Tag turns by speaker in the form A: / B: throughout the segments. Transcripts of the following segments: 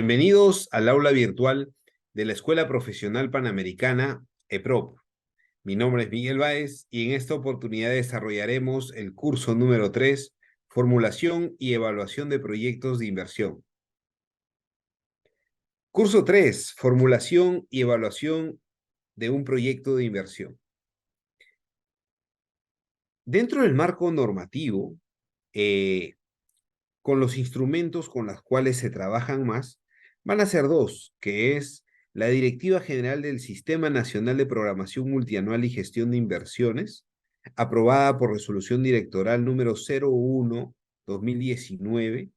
A: Bienvenidos al aula virtual de la Escuela Profesional Panamericana, EPROP. Mi nombre es Miguel Báez y en esta oportunidad desarrollaremos el curso número 3, Formulación y Evaluación de Proyectos de Inversión. Curso 3, Formulación y Evaluación de un Proyecto de Inversión. Dentro del marco normativo, con los instrumentos con los cuales se trabajan más, van a ser dos, que es la Directiva General del Sistema Nacional de Programación Multianual y Gestión de Inversiones, aprobada por Resolución Directoral número 01/2019,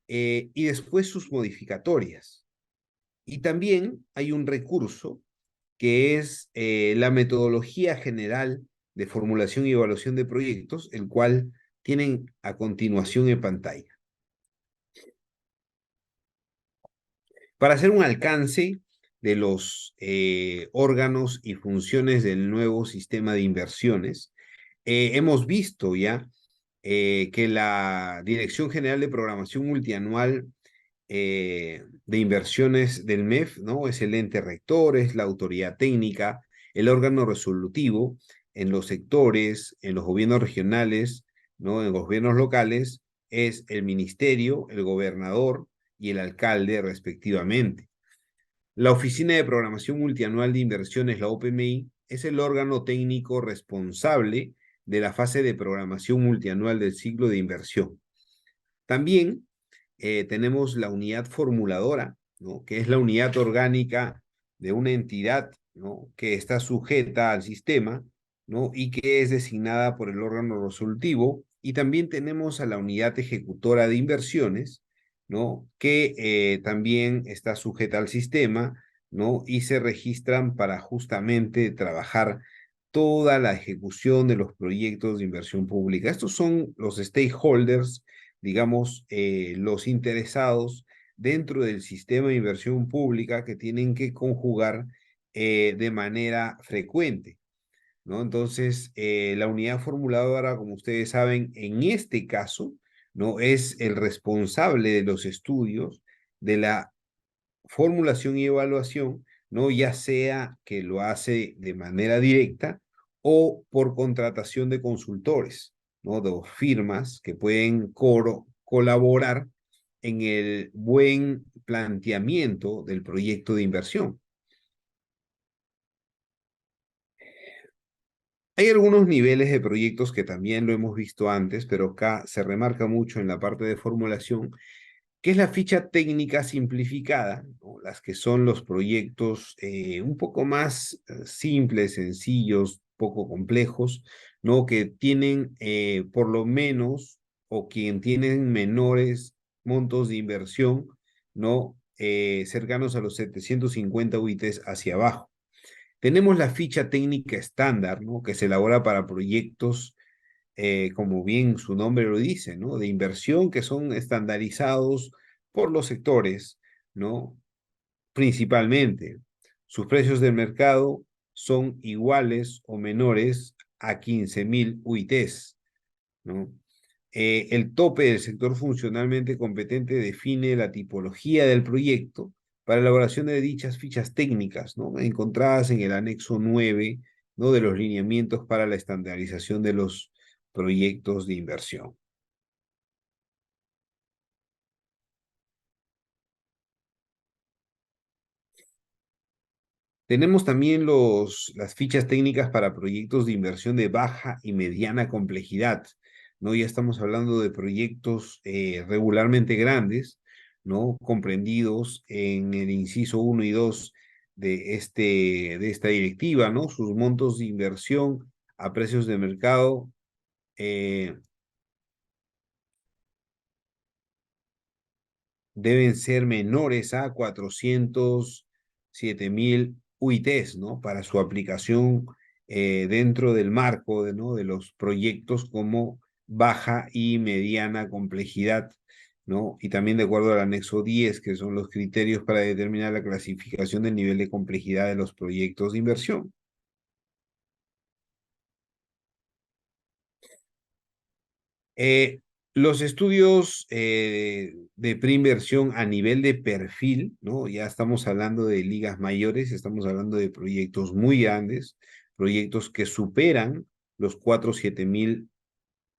A: y después sus modificatorias. Y también hay un recurso que es la Metodología General de Formulación y Evaluación de Proyectos, el cual tienen a continuación en pantalla. Para hacer un alcance de los órganos y funciones del nuevo sistema de inversiones, hemos visto ya que la Dirección General de Programación Multianual de Inversiones del MEF, ¿no? Es el ente rector, es la autoridad técnica, el órgano resolutivo en los sectores, en los gobiernos regionales, ¿no? En los gobiernos locales, es el ministerio, el gobernador y el alcalde respectivamente. La Oficina de Programación Multianual de Inversiones, la OPMI, es el órgano técnico responsable de la fase de programación multianual del ciclo de inversión. También tenemos la unidad formuladora, ¿no? Que es la unidad orgánica de una entidad, ¿no? Que está sujeta al sistema, ¿no? Y que es designada por el órgano resolutivo. Y también tenemos a la unidad ejecutora de inversiones, ¿no? Que también está sujeta al sistema, ¿no? Y se registran para justamente trabajar toda la ejecución de los proyectos de inversión pública. Estos son los stakeholders, digamos, los interesados dentro del sistema de inversión pública que tienen que conjugar de manera frecuente, ¿no? Entonces, la unidad formuladora, como ustedes saben, en este caso, ¿no? Es el responsable de los estudios de la formulación y evaluación, ¿no? Ya sea que lo hace de manera directa o por contratación de consultores, ¿no? De firmas que pueden colaborar en el buen planteamiento del proyecto de inversión. Hay algunos niveles de proyectos que también lo hemos visto antes, pero acá se remarca mucho en la parte de formulación, que es la ficha técnica simplificada, ¿no? Las que son los proyectos un poco más simples, sencillos, poco complejos, ¿no? Que tienen por lo menos, o quien tienen menores montos de inversión, ¿no? Cercanos a los 750 UITs hacia abajo. Tenemos la ficha técnica estándar, ¿no? Que se elabora para proyectos como bien su nombre lo dice, ¿no? De inversión que son estandarizados por los sectores, ¿no? Principalmente, sus precios del mercado son iguales o menores a 15.000 UITs, ¿no? El tope del sector funcionalmente competente define la tipología del proyecto para elaboración de dichas fichas técnicas, ¿no? Encontradas en el anexo 9, ¿no? De los lineamientos para la estandarización de los proyectos de inversión. Tenemos también las fichas técnicas para proyectos de inversión de baja y mediana complejidad, ¿no? Ya estamos hablando de proyectos regularmente grandes, ¿no? Comprendidos en el inciso 1 y 2 de esta directiva, ¿no? Sus montos de inversión a precios de mercado deben ser menores a 407.000 UITs, ¿no? Para su aplicación dentro del marco ¿no? de los proyectos como baja y mediana complejidad, ¿no? Y también de acuerdo al anexo 10, que son los criterios para determinar la clasificación del nivel de complejidad de los proyectos de inversión. Los estudios de preinversión a nivel de perfil, ¿no? Ya estamos hablando de ligas mayores, estamos hablando de proyectos muy grandes, proyectos que superan los 4 o 7 mil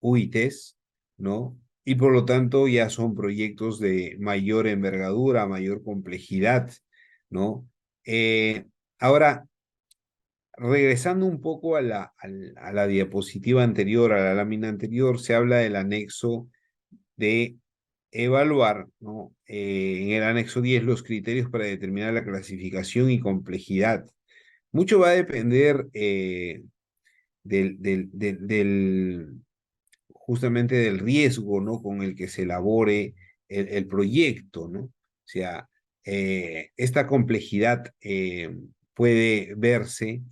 A: UITs, ¿no? Y por lo tanto ya son proyectos de mayor envergadura, mayor complejidad, ¿no? Ahora, regresando un poco a la diapositiva anterior, a la lámina anterior, se habla del anexo de evaluar, ¿no? En el anexo 10 los criterios para determinar la clasificación y complejidad. Mucho va a depender del justamente del riesgo, ¿no? Con el que se elabore el proyecto, ¿no? O sea, esta complejidad puede verse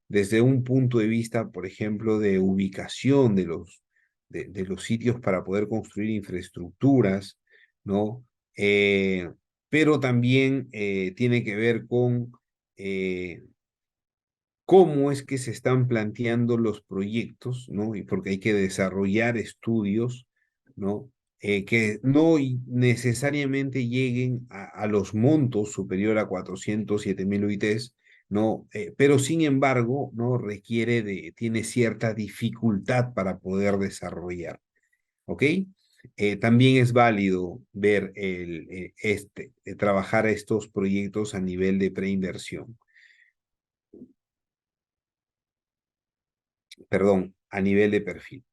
A: desde un punto de vista, por ejemplo, de ubicación de los sitios para poder construir infraestructuras, ¿no? Pero también tiene que ver con cómo es que se están planteando los proyectos, ¿no? Y porque hay que desarrollar estudios, ¿no? Que no necesariamente lleguen a los montos superior a 407 mil UITs, ¿no? Pero sin embargo, ¿no? Tiene cierta dificultad para poder desarrollar, ¿ok? También es válido ver trabajar estos proyectos a nivel de preinversión. Perdón, a nivel de perfil.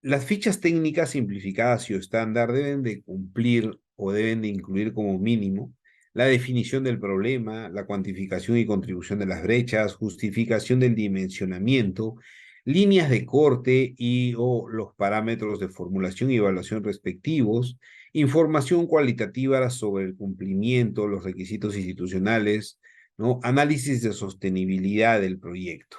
A: Las fichas técnicas simplificadas y o estándar deben de cumplir o deben de incluir como mínimo la definición del problema, la cuantificación y contribución de las brechas, justificación del dimensionamiento, líneas de corte y o los parámetros de formulación y evaluación respectivos, información cualitativa sobre el cumplimiento, los requisitos institucionales, ¿no? Análisis de sostenibilidad del proyecto.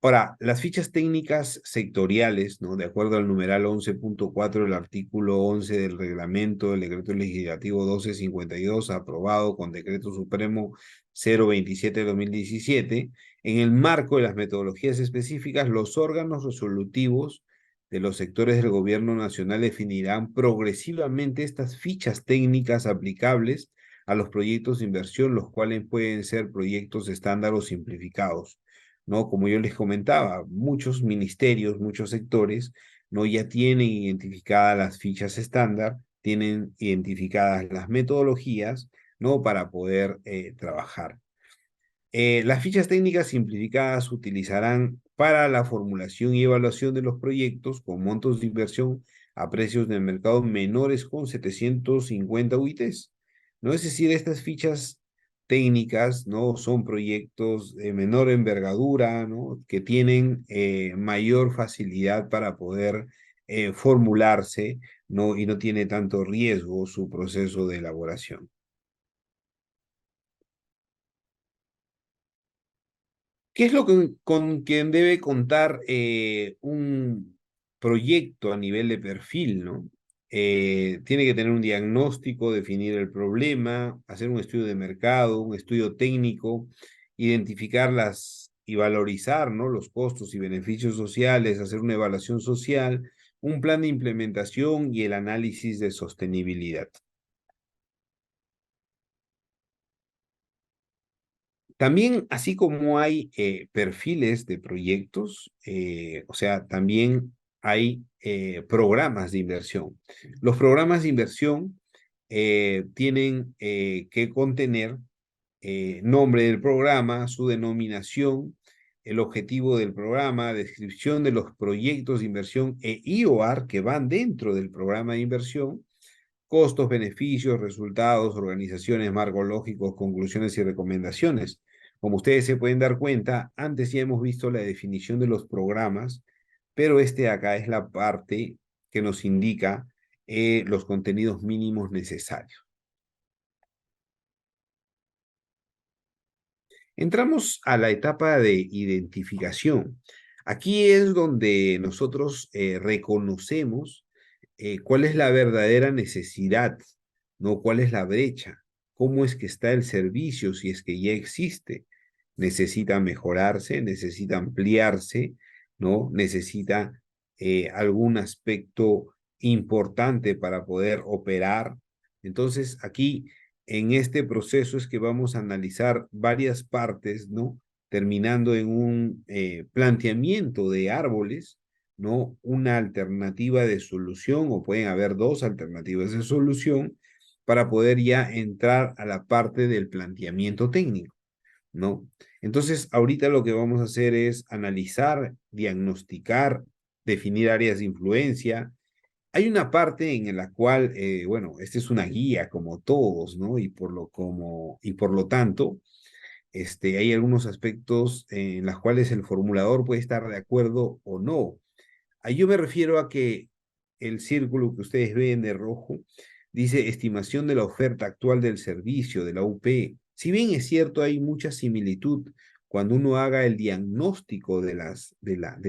A: Ahora, las fichas técnicas sectoriales, ¿no? De acuerdo al numeral 11.4 del artículo 11 del reglamento del decreto legislativo 1252, aprobado con decreto supremo 027 de 2017, en el marco de las metodologías específicas, los órganos resolutivos de los sectores del gobierno nacional definirán progresivamente estas fichas técnicas aplicables a los proyectos de inversión, los cuales pueden ser proyectos estándar o simplificados, ¿no? Como yo les comentaba, muchos ministerios, muchos sectores, ¿no? Ya tienen identificadas las fichas estándar, tienen identificadas las metodologías, ¿no? Para poder trabajar. Las fichas técnicas simplificadas se utilizarán para la formulación y evaluación de los proyectos con montos de inversión a precios de mercado menores con 750 UITs, ¿no? Es decir, estas fichas técnicas, ¿no? Son proyectos de menor envergadura, ¿no? Que tienen mayor facilidad para poder formularse, ¿no? Y no tiene tanto riesgo su proceso de elaboración. ¿Qué es lo que, con quien debe contar un proyecto a nivel de perfil, ¿no? Tiene que tener un diagnóstico, definir el problema, hacer un estudio de mercado, un estudio técnico, identificar y valorizar, ¿no? Los costos y beneficios sociales, hacer una evaluación social, un plan de implementación y el análisis de sostenibilidad. También, así como hay perfiles de proyectos, o sea, también hay programas de inversión. Los programas de inversión tienen que contener nombre del programa, su denominación, el objetivo del programa, descripción de los proyectos de inversión e IOR que van dentro del programa de inversión, costos, beneficios, resultados, organizaciones, marcos lógicos, conclusiones y recomendaciones. Como ustedes se pueden dar cuenta, antes ya hemos visto la definición de los programas, pero este acá es la parte que nos indica los contenidos mínimos necesarios. Entramos a la etapa de identificación. Aquí es donde nosotros reconocemos cuál es la verdadera necesidad, ¿no? ¿Cuál es la brecha? ¿Cómo es que está el servicio si es que ya existe? necesita mejorarse, necesita ampliarse, ¿no? Necesita algún aspecto importante para poder operar. Entonces, aquí, en este proceso es que vamos a analizar varias partes, ¿no? Terminando en un planteamiento de árboles, ¿no? Una alternativa de solución, o pueden haber dos alternativas de solución, para poder ya entrar a la parte del planteamiento técnico, ¿no? Entonces, ahorita lo que vamos a hacer es analizar, diagnosticar, definir áreas de influencia. Hay una parte en la cual, bueno, esta es una guía como todos, ¿no? Y por lo tanto, hay algunos aspectos en los cuales el formulador puede estar de acuerdo o no. Yo me refiero a que el círculo que ustedes ven de rojo dice estimación de la oferta actual del servicio de la UP. Si bien es cierto, hay mucha similitud cuando uno haga el diagnóstico de la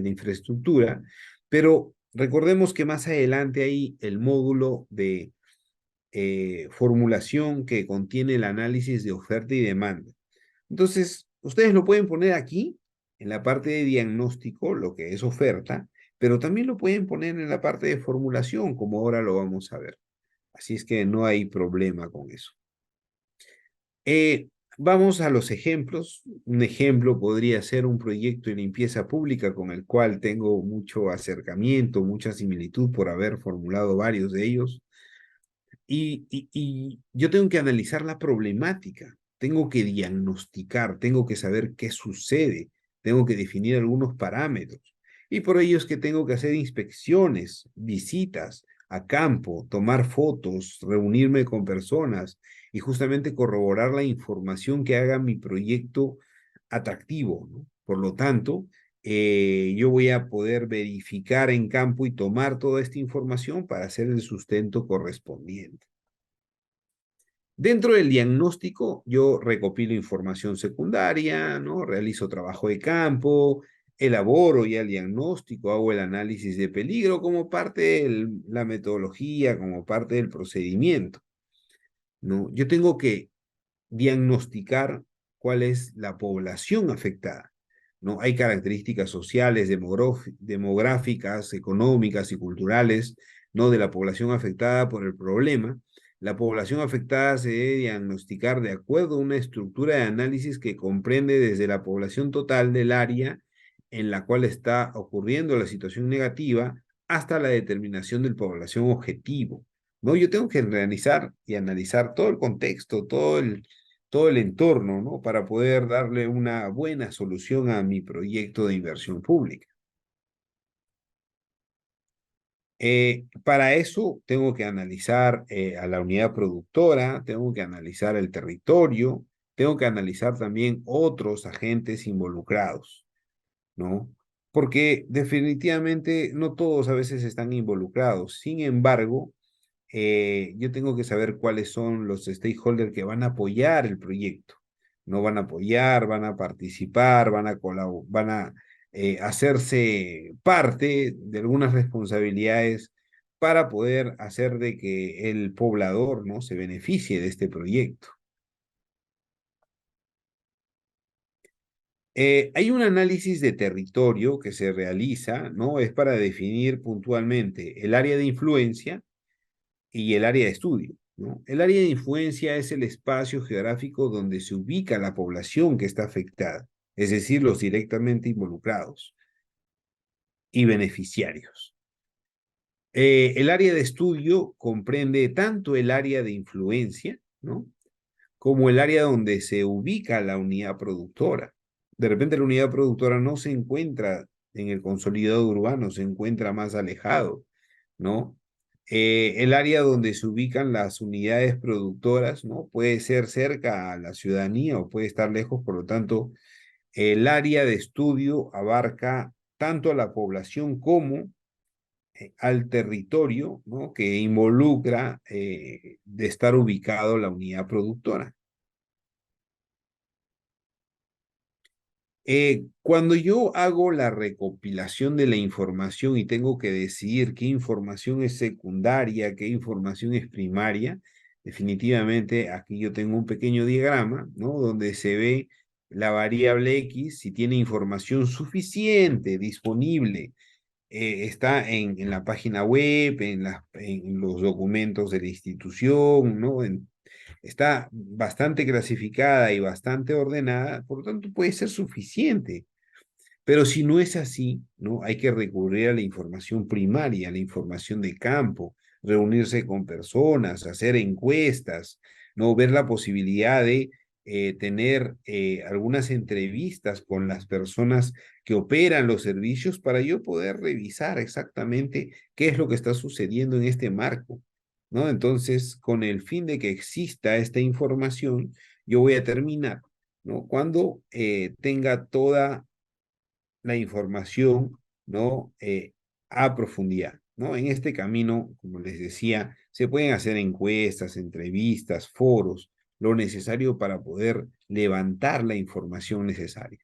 A: infraestructura, pero recordemos que más adelante hay el módulo de formulación que contiene el análisis de oferta y demanda. Entonces, ustedes lo pueden poner aquí, en la parte de diagnóstico, lo que es oferta, pero también lo pueden poner en la parte de formulación, como ahora lo vamos a ver. Así es que no hay problema con eso. Vamos a los ejemplos. Un ejemplo podría ser un proyecto de limpieza pública con el cual tengo mucho acercamiento, mucha similitud por haber formulado varios de ellos. Y yo tengo que analizar la problemática, tengo que diagnosticar, tengo que saber qué sucede, tengo que definir algunos parámetros. Y por ello es que tengo que hacer inspecciones, visitas a campo, tomar fotos, reunirme con personas y justamente corroborar la información que haga mi proyecto atractivo, ¿no? Por lo tanto, yo voy a poder verificar en campo y tomar toda esta información para hacer el sustento correspondiente. Dentro del diagnóstico, yo recopilo información secundaria, ¿no? Realizo trabajo de campo, elaboro ya el diagnóstico, hago el análisis de peligro como parte de la metodología, como parte del procedimiento, ¿no? Yo tengo que diagnosticar cuál es la población afectada, ¿no? Hay características sociales, demográficas, económicas y culturales, ¿no? De la población afectada por el problema. La población afectada se debe diagnosticar de acuerdo a una estructura de análisis que comprende desde la población total del área en la cual está ocurriendo la situación negativa hasta la determinación de la población objetivo, ¿no? Yo tengo que realizar y analizar todo el contexto, todo el entorno, ¿no? Para poder darle una buena solución a mi proyecto de inversión pública. Para eso tengo que analizar a la unidad productora, tengo que analizar el territorio, tengo que analizar también otros agentes involucrados, ¿no? Porque definitivamente no todos a veces están involucrados. Sin embargo, yo tengo que saber cuáles son los stakeholders que van a apoyar el proyecto. No van a apoyar, van a participar, van a hacerse parte de algunas responsabilidades para poder hacer de que el poblador, ¿no? Se beneficie de este proyecto. Hay un análisis de territorio que se realiza, ¿no? Es para definir puntualmente el área de influencia y el área de estudio, ¿no? El área de influencia es el espacio geográfico donde se ubica la población que está afectada, es decir, los directamente involucrados y beneficiarios. El área de estudio comprende tanto el área de influencia, ¿no? Como el área donde se ubica la unidad productora. De repente la unidad productora no se encuentra en el consolidado urbano, se encuentra más alejado, ¿no? El área donde se ubican las unidades productoras, ¿no? Puede ser cerca a la ciudadanía o puede estar lejos, por lo tanto, el área de estudio abarca tanto a la población como al territorio, ¿no? Que involucra de estar ubicado la unidad productora. Cuando yo hago la recopilación de la información y tengo que decidir qué información es secundaria, qué información es primaria, definitivamente aquí yo tengo un pequeño diagrama, ¿no? Donde se ve la variable X, si tiene información suficiente disponible, está en la página web, en los documentos de la institución, ¿no? Está bastante clasificada y bastante ordenada, por lo tanto puede ser suficiente. Pero si no es así, ¿no? Hay que recurrir a la información primaria, a la información de campo, reunirse con personas, hacer encuestas, ¿no? Ver la posibilidad de tener algunas entrevistas con las personas que operan los servicios para yo poder revisar exactamente qué es lo que está sucediendo en este marco, ¿no? Entonces, con el fin de que exista esta información, yo voy a terminar, ¿no? Cuando tenga toda la información, ¿no? A profundidad, ¿no? En este camino, como les decía, se pueden hacer encuestas, entrevistas, foros, lo necesario para poder levantar la información necesaria.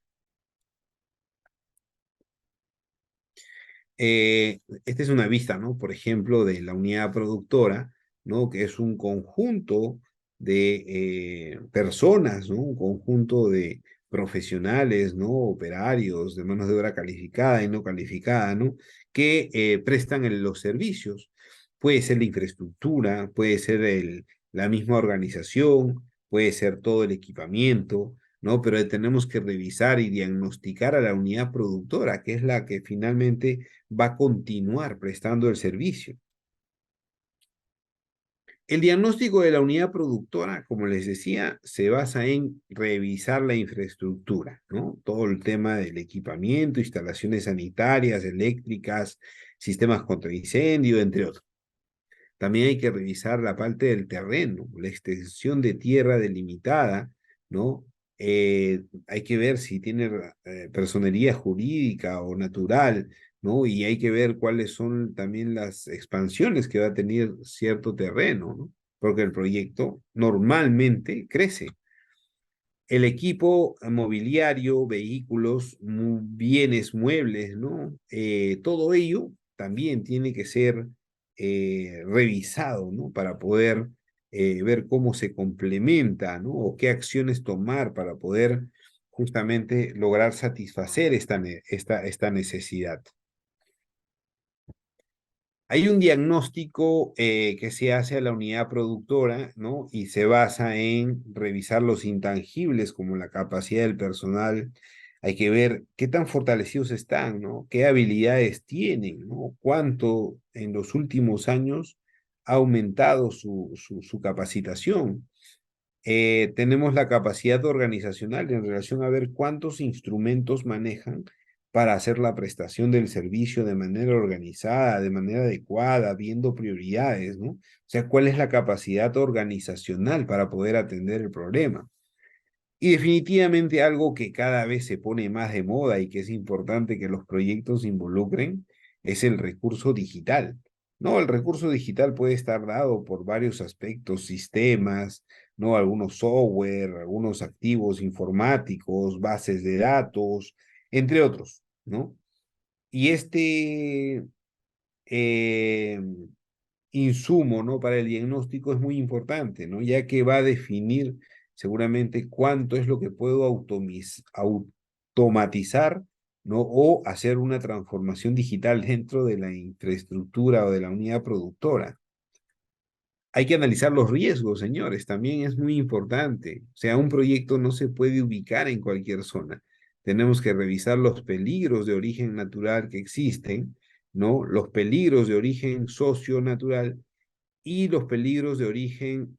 A: Esta es una vista, ¿no? Por ejemplo, de la unidad productora, ¿no? Que es un conjunto de personas, ¿no? Un conjunto de profesionales, ¿no? Operarios de manos de obra calificada y no calificada, ¿no? Que prestan los servicios. Puede ser la infraestructura, puede ser la misma organización, puede ser todo el equipamiento, ¿no? Pero tenemos que revisar y diagnosticar a la unidad productora, que es la que finalmente va a continuar prestando el servicio. El diagnóstico de la unidad productora, como les decía, se basa en revisar la infraestructura, ¿no? Todo el tema del equipamiento, instalaciones sanitarias, eléctricas, sistemas contra incendio, entre otros. También hay que revisar la parte del terreno, la extensión de tierra delimitada, ¿no? Hay que ver si tiene personería jurídica o natural, ¿no? Y hay que ver cuáles son también las expansiones que va a tener cierto terreno, ¿no? Porque el proyecto normalmente crece. El equipo mobiliario, vehículos, bienes muebles, ¿no? Todo ello también tiene que ser revisado, ¿no? Para poder ver cómo se complementa, ¿no? O qué acciones tomar para poder justamente lograr satisfacer esta necesidad. Hay un diagnóstico que se hace a la unidad productora, ¿no? Y se basa en revisar los intangibles como la capacidad del personal. Hay que ver qué tan fortalecidos están, ¿no? Qué habilidades tienen, ¿no? Cuánto en los últimos años ha aumentado su capacitación. Tenemos la capacidad organizacional en relación a ver cuántos instrumentos manejan para hacer la prestación del servicio de manera organizada, de manera adecuada, viendo prioridades, ¿no? O sea, cuál es la capacidad organizacional para poder atender el problema. Y definitivamente algo que cada vez se pone más de moda y que es importante que los proyectos involucren es el recurso digital. No, el recurso digital puede estar dado por varios aspectos, sistemas, no, algunos software, algunos activos informáticos, bases de datos, entre otros, ¿no? Y este eh, insumo, ¿no? Para el diagnóstico es muy importante, ¿no? Ya que va a definir seguramente cuánto es lo que puedo automatizar, ¿no? O hacer una transformación digital dentro de la infraestructura o de la unidad productora. Hay que analizar los riesgos, señores, también es muy importante. O sea, un proyecto no se puede ubicar en cualquier zona. Tenemos que revisar los peligros de origen natural que existen, ¿no? Los peligros de origen socio-natural y los peligros de origen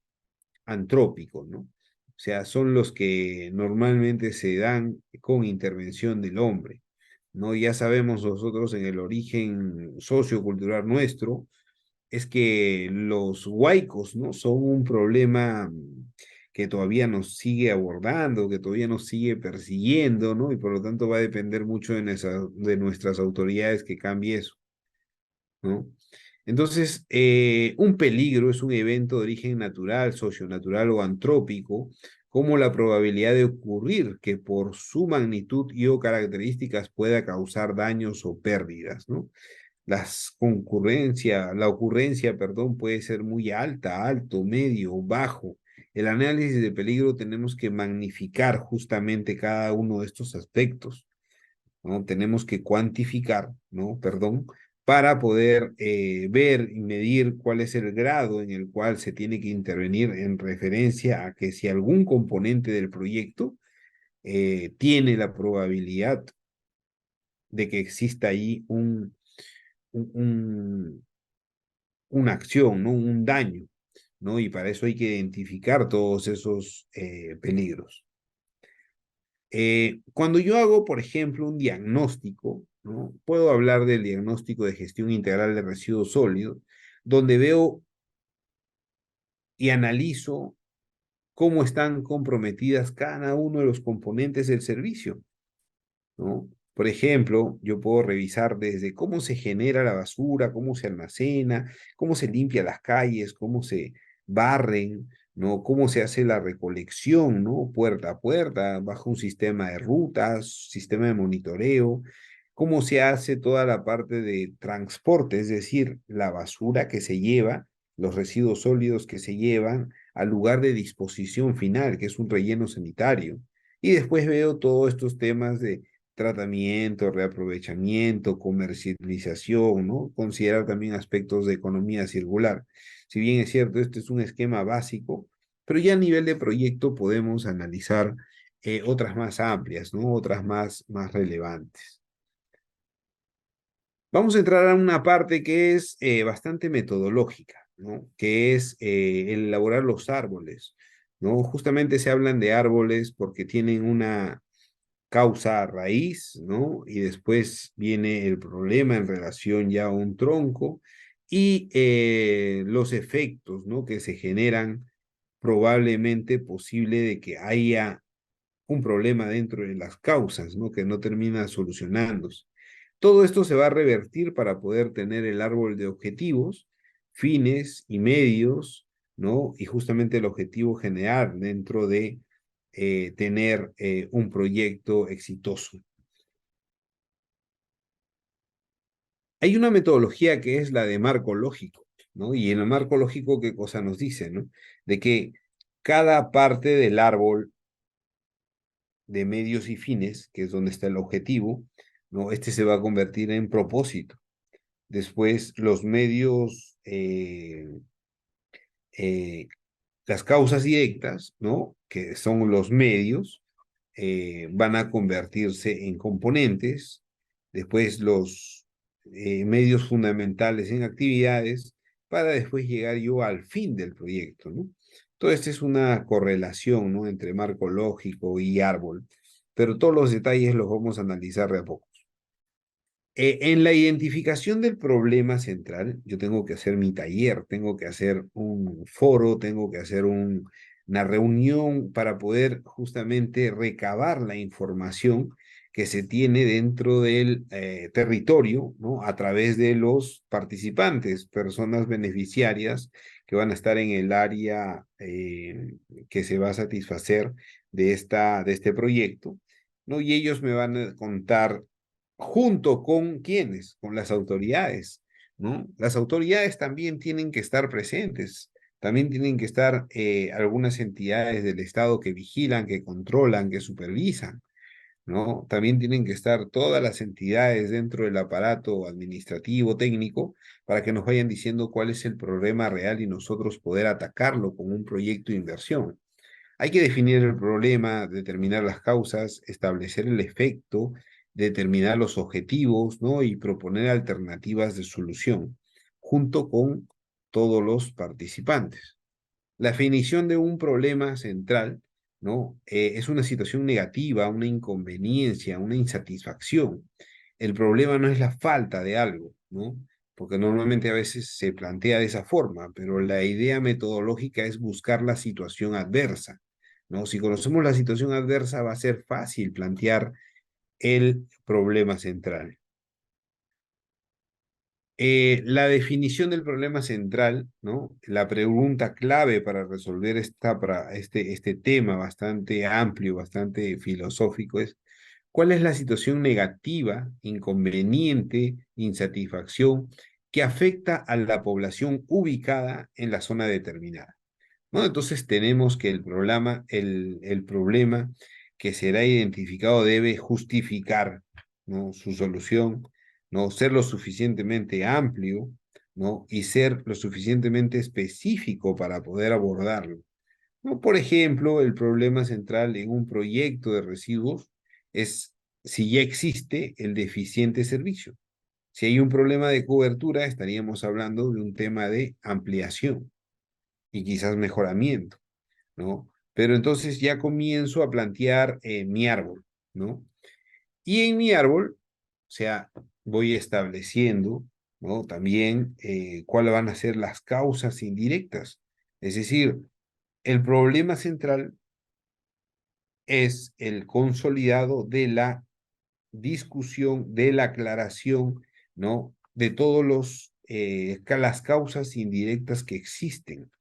A: antrópico, ¿no? O sea, son los que normalmente se dan con intervención del hombre, ¿no? Ya sabemos nosotros en el origen sociocultural nuestro, es que los huaicos, ¿no? Son un problema que todavía nos sigue abordando, que todavía nos sigue persiguiendo, ¿no? Y por lo tanto va a depender mucho de nuestras autoridades que cambie eso, ¿no? Entonces, un peligro es un evento de origen natural, socionatural o antrópico, como la probabilidad de ocurrir que por su magnitud y o características pueda causar daños o pérdidas, ¿no? La ocurrencia, perdón, puede ser muy alta, alto, medio, bajo, el análisis de peligro tenemos que magnificar justamente cada uno de estos aspectos, ¿no? Tenemos que cuantificar, ¿no? Perdón, para poder ver y medir cuál es el grado en el cual se tiene que intervenir en referencia a que si algún componente del proyecto tiene la probabilidad de que exista ahí un, un- una acción, ¿no? Un daño, ¿no? Y para eso hay que identificar todos esos peligros. Cuando yo hago, por ejemplo, un diagnóstico, ¿no? Puedo hablar del diagnóstico de gestión integral de residuos sólidos, donde veo y analizo cómo están comprometidas cada uno de los componentes del servicio, ¿no? Por ejemplo, yo puedo revisar desde cómo se genera la basura, cómo se almacena, cómo se limpia las calles, cómo se barren, ¿no? Cómo se hace la recolección, ¿no? Puerta a puerta, bajo un sistema de rutas, sistema de monitoreo, cómo se hace toda la parte de transporte, es decir, la basura que se lleva, los residuos sólidos que se llevan al lugar de disposición final, que es un relleno sanitario. Y después veo todos estos temas de tratamiento, reaprovechamiento, comercialización, ¿no? Considerar también aspectos de economía circular. Si bien es cierto, este es un esquema básico, pero ya a nivel de proyecto podemos analizar otras más amplias, ¿no? Otras más relevantes. Vamos a entrar a una parte que es bastante metodológica, ¿no? Que es el elaborar los árboles, ¿no? Justamente se hablan de árboles porque tienen una causa raíz, ¿no? Y después viene el problema en relación ya a un tronco y los efectos, ¿no? Que se generan probablemente posible de que haya un problema dentro de las causas, ¿no? Que no termina solucionándose. Todo esto se va a revertir para poder tener el árbol de objetivos, fines y medios, ¿no? Y justamente el objetivo general dentro de tener un proyecto exitoso. Hay una metodología que es la de marco lógico, ¿no? Y en el marco lógico, ¿qué cosa nos dice, no? De que cada parte del árbol de medios y fines, que es donde está el objetivo, ¿no? Este se va a convertir en propósito. Después, los medios, eh, las causas directas, ¿no? Que son los medios, van a convertirse en componentes. Después, los medios fundamentales en actividades, para después llegar yo al fin del proyecto, ¿no? Todo esto es una correlación, ¿no? Entre marco lógico y árbol, pero todos los detalles los vamos a analizar de a poco. En la identificación del problema central, yo tengo que hacer mi taller, tengo que hacer un foro, tengo que hacer una reunión para poder justamente recabar la información que se tiene dentro del territorio, ¿no? A través de los participantes, personas beneficiarias que van a estar en el área que se va a satisfacer de este proyecto, ¿no? Y ellos me van a contar junto con quienes, con las autoridades, ¿no? Las autoridades también tienen que estar presentes, también tienen que estar algunas entidades del Estado que vigilan, que controlan, que supervisan, ¿no? También tienen que estar todas las entidades dentro del aparato administrativo, técnico, para que nos vayan diciendo cuál es el problema real y nosotros poder atacarlo con un proyecto de inversión. Hay que definir el problema, determinar las causas, establecer el efecto, determinar los objetivos, ¿no? Y proponer alternativas de solución, junto con todos los participantes. La definición de un problema central, ¿no? Es una situación negativa, una inconveniencia, una insatisfacción. El problema no es la falta de algo, ¿no? Porque normalmente a veces se plantea de esa forma, pero la idea metodológica es buscar la situación adversa, ¿no? Si conocemos la situación adversa, va a ser fácil plantear el problema central. La definición del problema central, ¿no? La pregunta clave para resolver este tema bastante amplio, bastante filosófico es, ¿cuál es la situación negativa, inconveniente, insatisfacción que afecta a la población ubicada en la zona determinada? ¿no? Entonces tenemos que el problema que será identificado debe justificar, ¿no? Su solución, ¿no? Ser lo suficientemente amplio, ¿no? Y ser lo suficientemente específico para poder abordarlo, ¿no? Por ejemplo, el problema central en un proyecto de residuos es si ya existe el deficiente servicio. Si hay un problema de cobertura, estaríamos hablando de un tema de ampliación y quizás mejoramiento, ¿no? Pero entonces ya comienzo a plantear mi árbol, ¿no? Y en mi árbol, o sea, voy estableciendo, ¿no? También cuáles van a ser las causas indirectas. Es decir, el problema central es el consolidado de la discusión, de la aclaración, ¿no? De todos las causas indirectas que existen,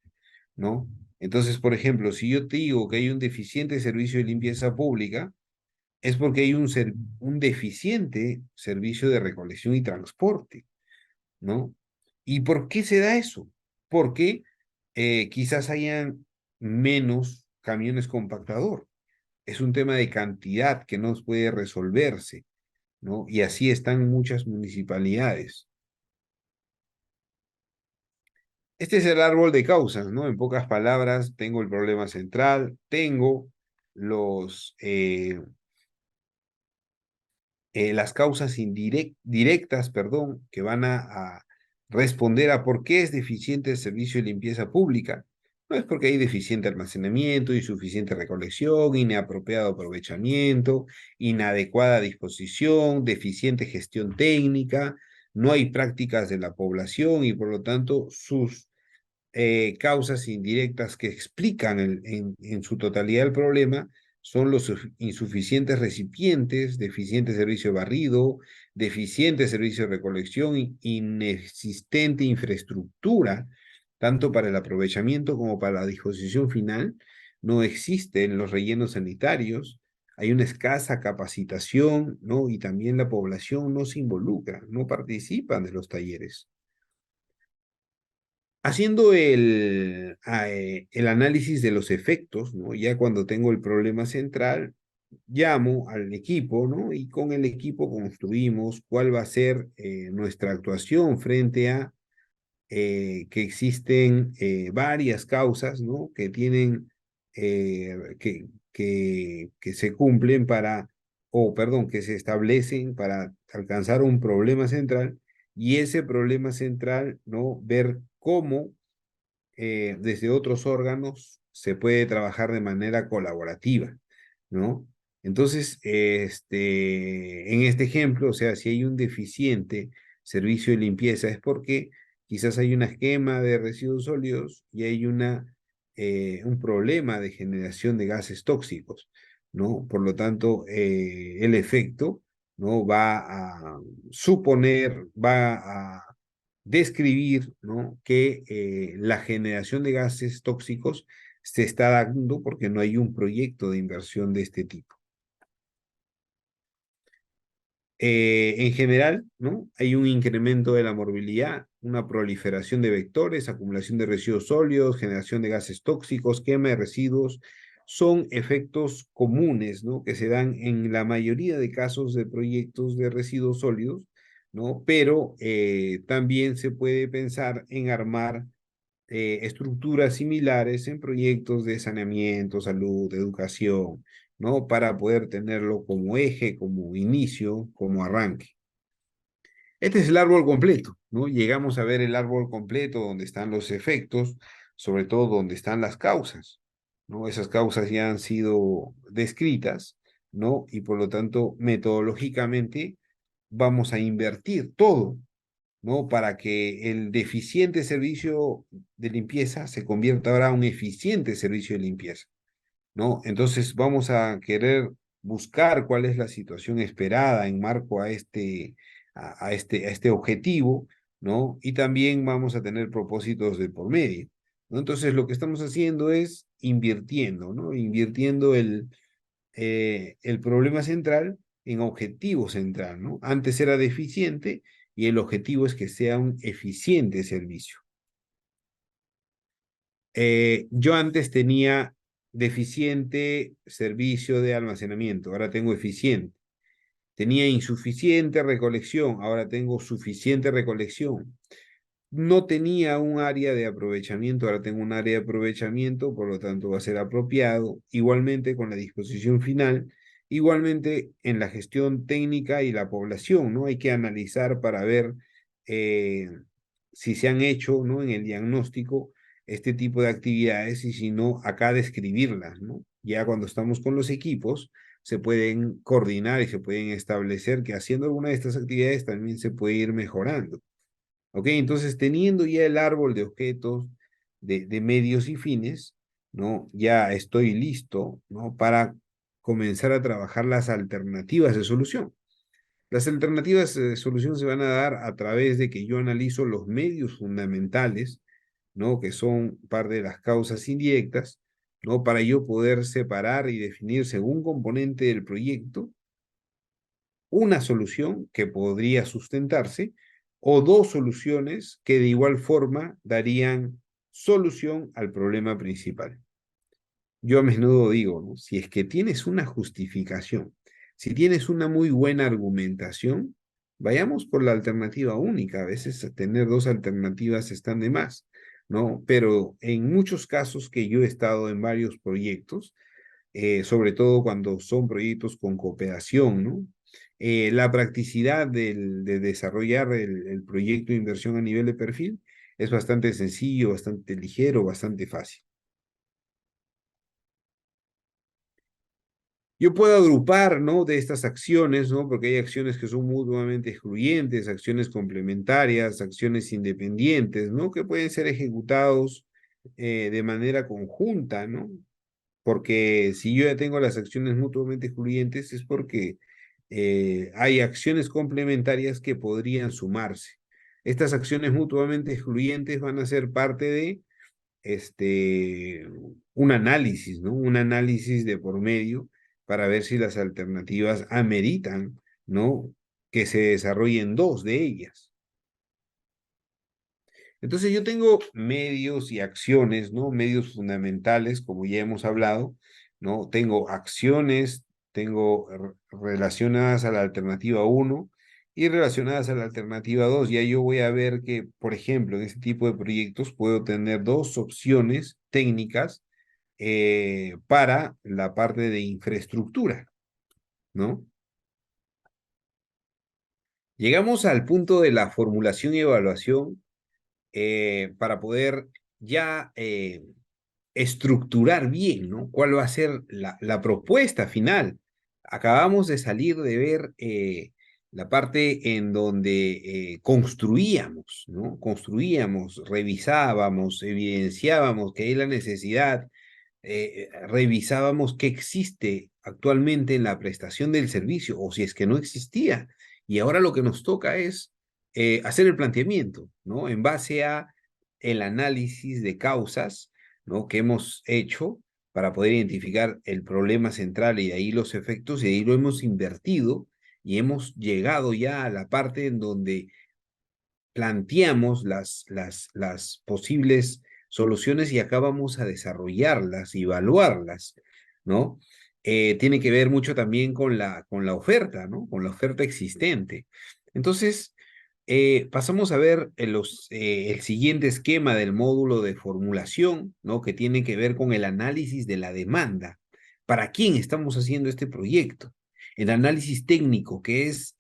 A: ¿no? Entonces, por ejemplo, si yo te digo que hay un deficiente servicio de limpieza pública, es porque hay un deficiente servicio de recolección y transporte, ¿no? ¿Y por qué se da eso? Porque quizás hayan menos camiones compactador. Es un tema de cantidad que no puede resolverse, ¿no? Y así están muchas municipalidades. Este es el árbol de causas, ¿no? En pocas palabras, tengo el problema central, tengo los, las causas directas, perdón, que van a responder a por qué es deficiente el servicio de limpieza pública. No es porque hay deficiente almacenamiento, insuficiente recolección, inapropiado aprovechamiento, inadecuada disposición, deficiente gestión técnica, no hay prácticas de la población y por lo tanto sus causas indirectas que explican en su totalidad el problema son los insuficientes recipientes, deficiente servicio de barrido, deficiente servicio de recolección, inexistente infraestructura, tanto para el aprovechamiento como para la disposición final. No existen los rellenos sanitarios, hay una escasa capacitación, ¿no? Y también la población no se involucra, no participan de los talleres. Haciendo el análisis de los efectos, ¿no? Ya cuando tengo el problema central, llamo al equipo, ¿no? Y con el equipo construimos cuál va a ser nuestra actuación frente a que existen varias causas, ¿no? Que tienen, que se cumplen para, o perdón, que se establecen para alcanzar un problema central y ese problema central, ¿no? Ver cómo desde otros órganos se puede trabajar de manera colaborativa, ¿no? Entonces, en este ejemplo, o sea, si hay un deficiente servicio de limpieza es porque quizás hay una quema de residuos sólidos y hay un problema de generación de gases tóxicos, ¿no? Por lo tanto, el efecto, ¿no? Va a suponer, va a describir, ¿no? Que la generación de gases tóxicos se está dando porque no hay un proyecto de inversión de este tipo. En general, ¿no? Hay un incremento de la morbilidad, una proliferación de vectores, acumulación de residuos sólidos, generación de gases tóxicos, quema de residuos, son efectos comunes, ¿no? Que se dan en la mayoría de casos de proyectos de residuos sólidos, ¿no? Pero también se puede pensar en armar estructuras similares en proyectos de saneamiento, salud, educación, ¿no? Para poder tenerlo como eje, como inicio, como arranque. Este es el árbol completo, ¿no? Llegamos a ver el árbol completo donde están los efectos, sobre todo donde están las causas, ¿no? Esas causas ya han sido descritas, ¿no? Y por lo tanto, metodológicamente vamos a invertir todo, ¿no? Para que el deficiente servicio de limpieza se convierta ahora en un eficiente servicio de limpieza, ¿no? Entonces vamos a querer buscar cuál es la situación esperada en marco a este objetivo, ¿no? Y también vamos a tener propósitos de por medio, ¿no? Entonces lo que estamos haciendo es invirtiendo, ¿no? Invirtiendo el problema central en objetivo central, ¿no? Antes era deficiente y el objetivo es que sea un eficiente servicio. Yo antes tenía deficiente servicio de almacenamiento, ahora tengo eficiente. Tenía insuficiente recolección, ahora tengo suficiente recolección. No tenía un área de aprovechamiento, ahora tengo un área de aprovechamiento, por lo tanto va a ser apropiado. Igualmente con la disposición final, igualmente en la gestión técnica y la población, ¿no? Hay que analizar para ver eh, si se han hecho, ¿no? En el diagnóstico este tipo de actividades y si no, acá describirlas, ¿no? Ya cuando estamos con los equipos, se pueden coordinar y se pueden establecer que haciendo alguna de estas actividades también se puede ir mejorando. ¿Ok? Entonces, teniendo ya el árbol de objetos, de medios y fines, ¿no? Ya estoy listo, ¿no? Para comenzar a trabajar las alternativas de solución. Las alternativas de solución se van a dar a través de que yo analizo los medios fundamentales, ¿no? Que son parte de las causas indirectas, ¿no? Para yo poder separar y definir según componente del proyecto una solución que podría sustentarse o dos soluciones que de igual forma darían solución al problema principal. Yo a menudo digo, ¿no? Si es que tienes una justificación, si tienes una muy buena argumentación, vayamos por la alternativa única. A veces tener dos alternativas están de más, ¿no? Pero en muchos casos que yo he estado en varios proyectos, sobre todo cuando son proyectos con cooperación, ¿no? La practicidad de desarrollar el proyecto de inversión a nivel de perfil es bastante sencillo, bastante ligero, bastante fácil. Yo puedo agrupar, ¿no? De estas acciones, ¿no? Porque hay acciones que son mutuamente excluyentes, acciones complementarias, acciones independientes, ¿no? Que pueden ser ejecutados de manera conjunta, ¿no? Porque si yo ya tengo las acciones mutuamente excluyentes es porque hay acciones complementarias que podrían sumarse. Estas acciones mutuamente excluyentes van a ser parte de este, un análisis, ¿no? Un análisis de por medio para ver si las alternativas ameritan, ¿no? Que se desarrollen dos de ellas. Entonces yo tengo medios y acciones, ¿no? Medios fundamentales, como ya hemos hablado, ¿no? Tengo acciones, tengo relacionadas a la alternativa uno y relacionadas a la alternativa 2. Ya yo voy a ver que, por ejemplo, en este tipo de proyectos puedo tener dos opciones técnicas para la parte de infraestructura, ¿no? Llegamos al punto de la formulación y evaluación para poder ya estructurar bien, ¿no? ¿Cuál va a ser la propuesta final? Acabamos de salir de ver la parte en donde construíamos, ¿no? Construíamos, revisábamos, evidenciábamos que hay la necesidad, revisábamos qué existe actualmente en la prestación del servicio o si es que no existía. Y ahora lo que nos toca es hacer el planteamiento, ¿no? En base a el análisis de causas, ¿no? Que hemos hecho para poder identificar el problema central y de ahí los efectos, y de ahí lo hemos invertido y hemos llegado ya a la parte en donde planteamos las posibles soluciones y acá vamos a desarrollarlas y evaluarlas, ¿no? Tiene que ver mucho también con la oferta, ¿no? Con la oferta existente. Entonces, pasamos a ver el siguiente esquema del módulo de formulación, ¿no? Que tiene que ver con el análisis de la demanda. ¿Para quién estamos haciendo este proyecto? El análisis técnico, que es,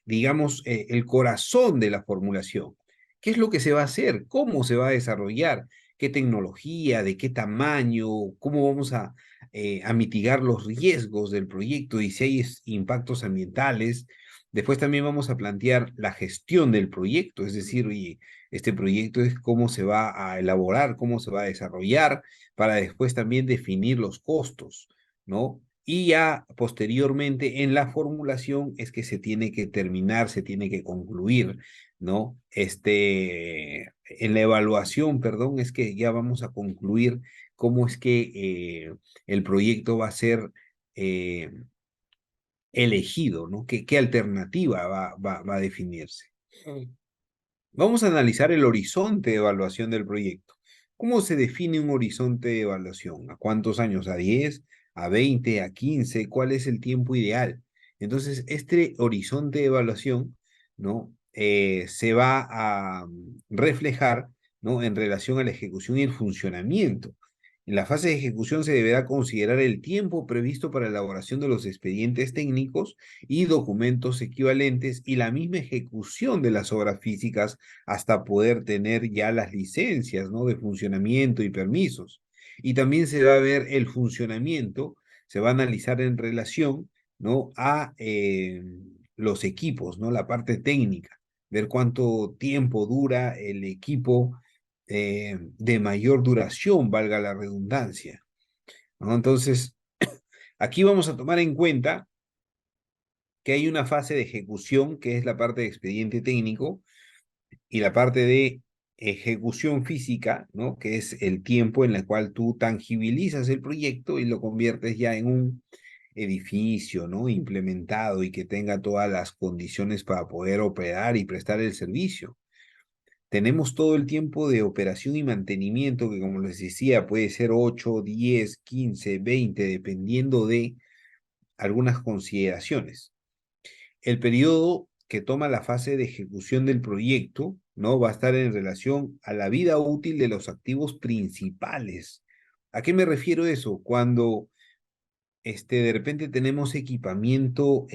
A: digamos, el corazón de la formulación. ¿Qué es lo que se va a hacer? ¿Cómo se va a desarrollar? ¿Qué tecnología? ¿De qué tamaño? ¿Cómo vamos a mitigar los riesgos del proyecto y si hay impactos ambientales? Después también vamos a plantear la gestión del proyecto, es decir, oye, este proyecto es cómo se va a elaborar, cómo se va a desarrollar, para después también definir los costos, ¿no? Y ya posteriormente en la formulación es que se tiene que terminar, se tiene que concluir, ¿no? En la evaluación, perdón, es que ya vamos a concluir cómo es que el proyecto va a ser eh, elegido, ¿no? ¿Qué alternativa va a definirse? Vamos a analizar el horizonte de evaluación del proyecto. ¿Cómo se define un horizonte de evaluación? ¿A cuántos años? ¿A 10? ¿A 20? ¿A 15? ¿Cuál es el tiempo ideal? Entonces, este horizonte de evaluación, ¿no? Se va a reflejar, ¿no? En relación a la ejecución y el funcionamiento. En la fase de ejecución se deberá considerar el tiempo previsto para la elaboración de los expedientes técnicos y documentos equivalentes y la misma ejecución de las obras físicas hasta poder tener ya las licencias, ¿no? De funcionamiento y permisos. Y también se va a ver el funcionamiento, se va a analizar en relación, ¿no? A los equipos, ¿no? La parte técnica, ver cuánto tiempo dura el equipo de mayor duración, valga la redundancia, ¿no? Entonces, aquí vamos a tomar en cuenta que hay una fase de ejecución, que es la parte de expediente técnico, y la parte de ejecución física, ¿no? Que es el tiempo en el cual tú tangibilizas el proyecto y lo conviertes ya en un edificio, ¿no? Implementado y que tenga todas las condiciones para poder operar y prestar el servicio. Tenemos todo el tiempo de operación y mantenimiento, que como les decía, puede ser 8, 10, 15, 20, dependiendo de algunas consideraciones. El periodo que toma la fase de ejecución del proyecto, ¿no? Va a estar en relación a la vida útil de los activos principales. ¿A qué me refiero eso? Cuando de repente tenemos equipamiento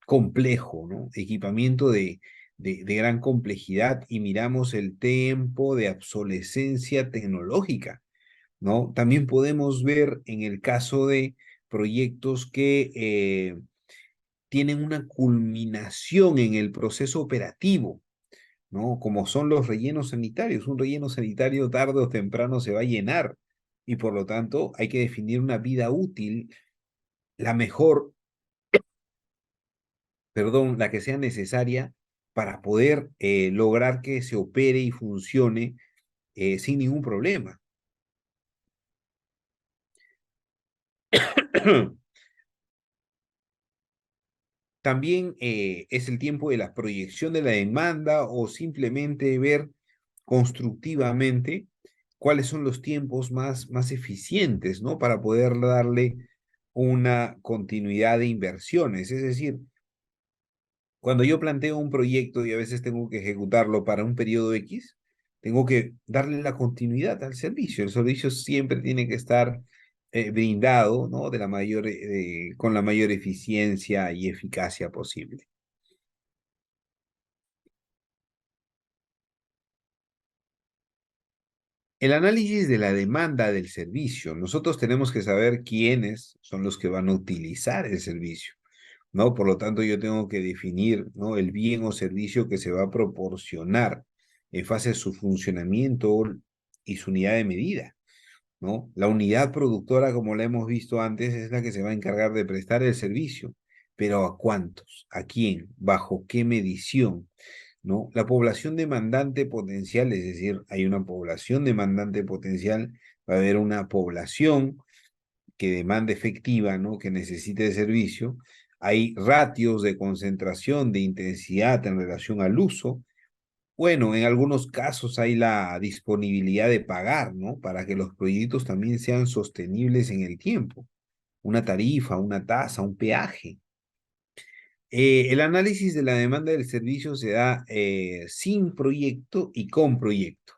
A: complejo, ¿no? Equipamiento de gran complejidad y miramos el tiempo de obsolescencia tecnológica, ¿no? También podemos ver en el caso de proyectos que tienen una culminación en el proceso operativo, ¿no? Como son los rellenos sanitarios. Un relleno sanitario tarde o temprano se va a llenar y por lo tanto hay que definir una vida útil, la mejor, perdón, la que sea necesaria para poder lograr que se opere y funcione sin ningún problema. También es el tiempo de la proyección de la demanda o simplemente ver constructivamente cuáles son los tiempos más eficientes, ¿no? Para poder darle una continuidad de inversiones. Es decir, cuando yo planteo un proyecto y a veces tengo que ejecutarlo para un periodo X, tengo que darle la continuidad al servicio. El servicio siempre tiene que estar brindado, ¿no? Con la mayor eficiencia y eficacia posible. El análisis de la demanda del servicio. Nosotros tenemos que saber quiénes son los que van a utilizar el servicio, ¿no? Por lo tanto, yo tengo que definir, ¿no? El bien o servicio que se va a proporcionar en fase de su funcionamiento y su unidad de medida, ¿no? La unidad productora, como la hemos visto antes, es la que se va a encargar de prestar el servicio, pero ¿a cuántos? ¿A quién? ¿Bajo qué medición? ¿No? La población demandante potencial, es decir, hay una población demandante potencial, va a haber una población que demanda efectiva, ¿no? Que necesite de servicio. Hay ratios de concentración, de intensidad en relación al uso. Bueno, en algunos casos hay la disponibilidad de pagar, ¿no? Para que los proyectos también sean sostenibles en el tiempo. Una tarifa, una tasa, un peaje. El análisis de la demanda del servicio se da sin proyecto y con proyecto,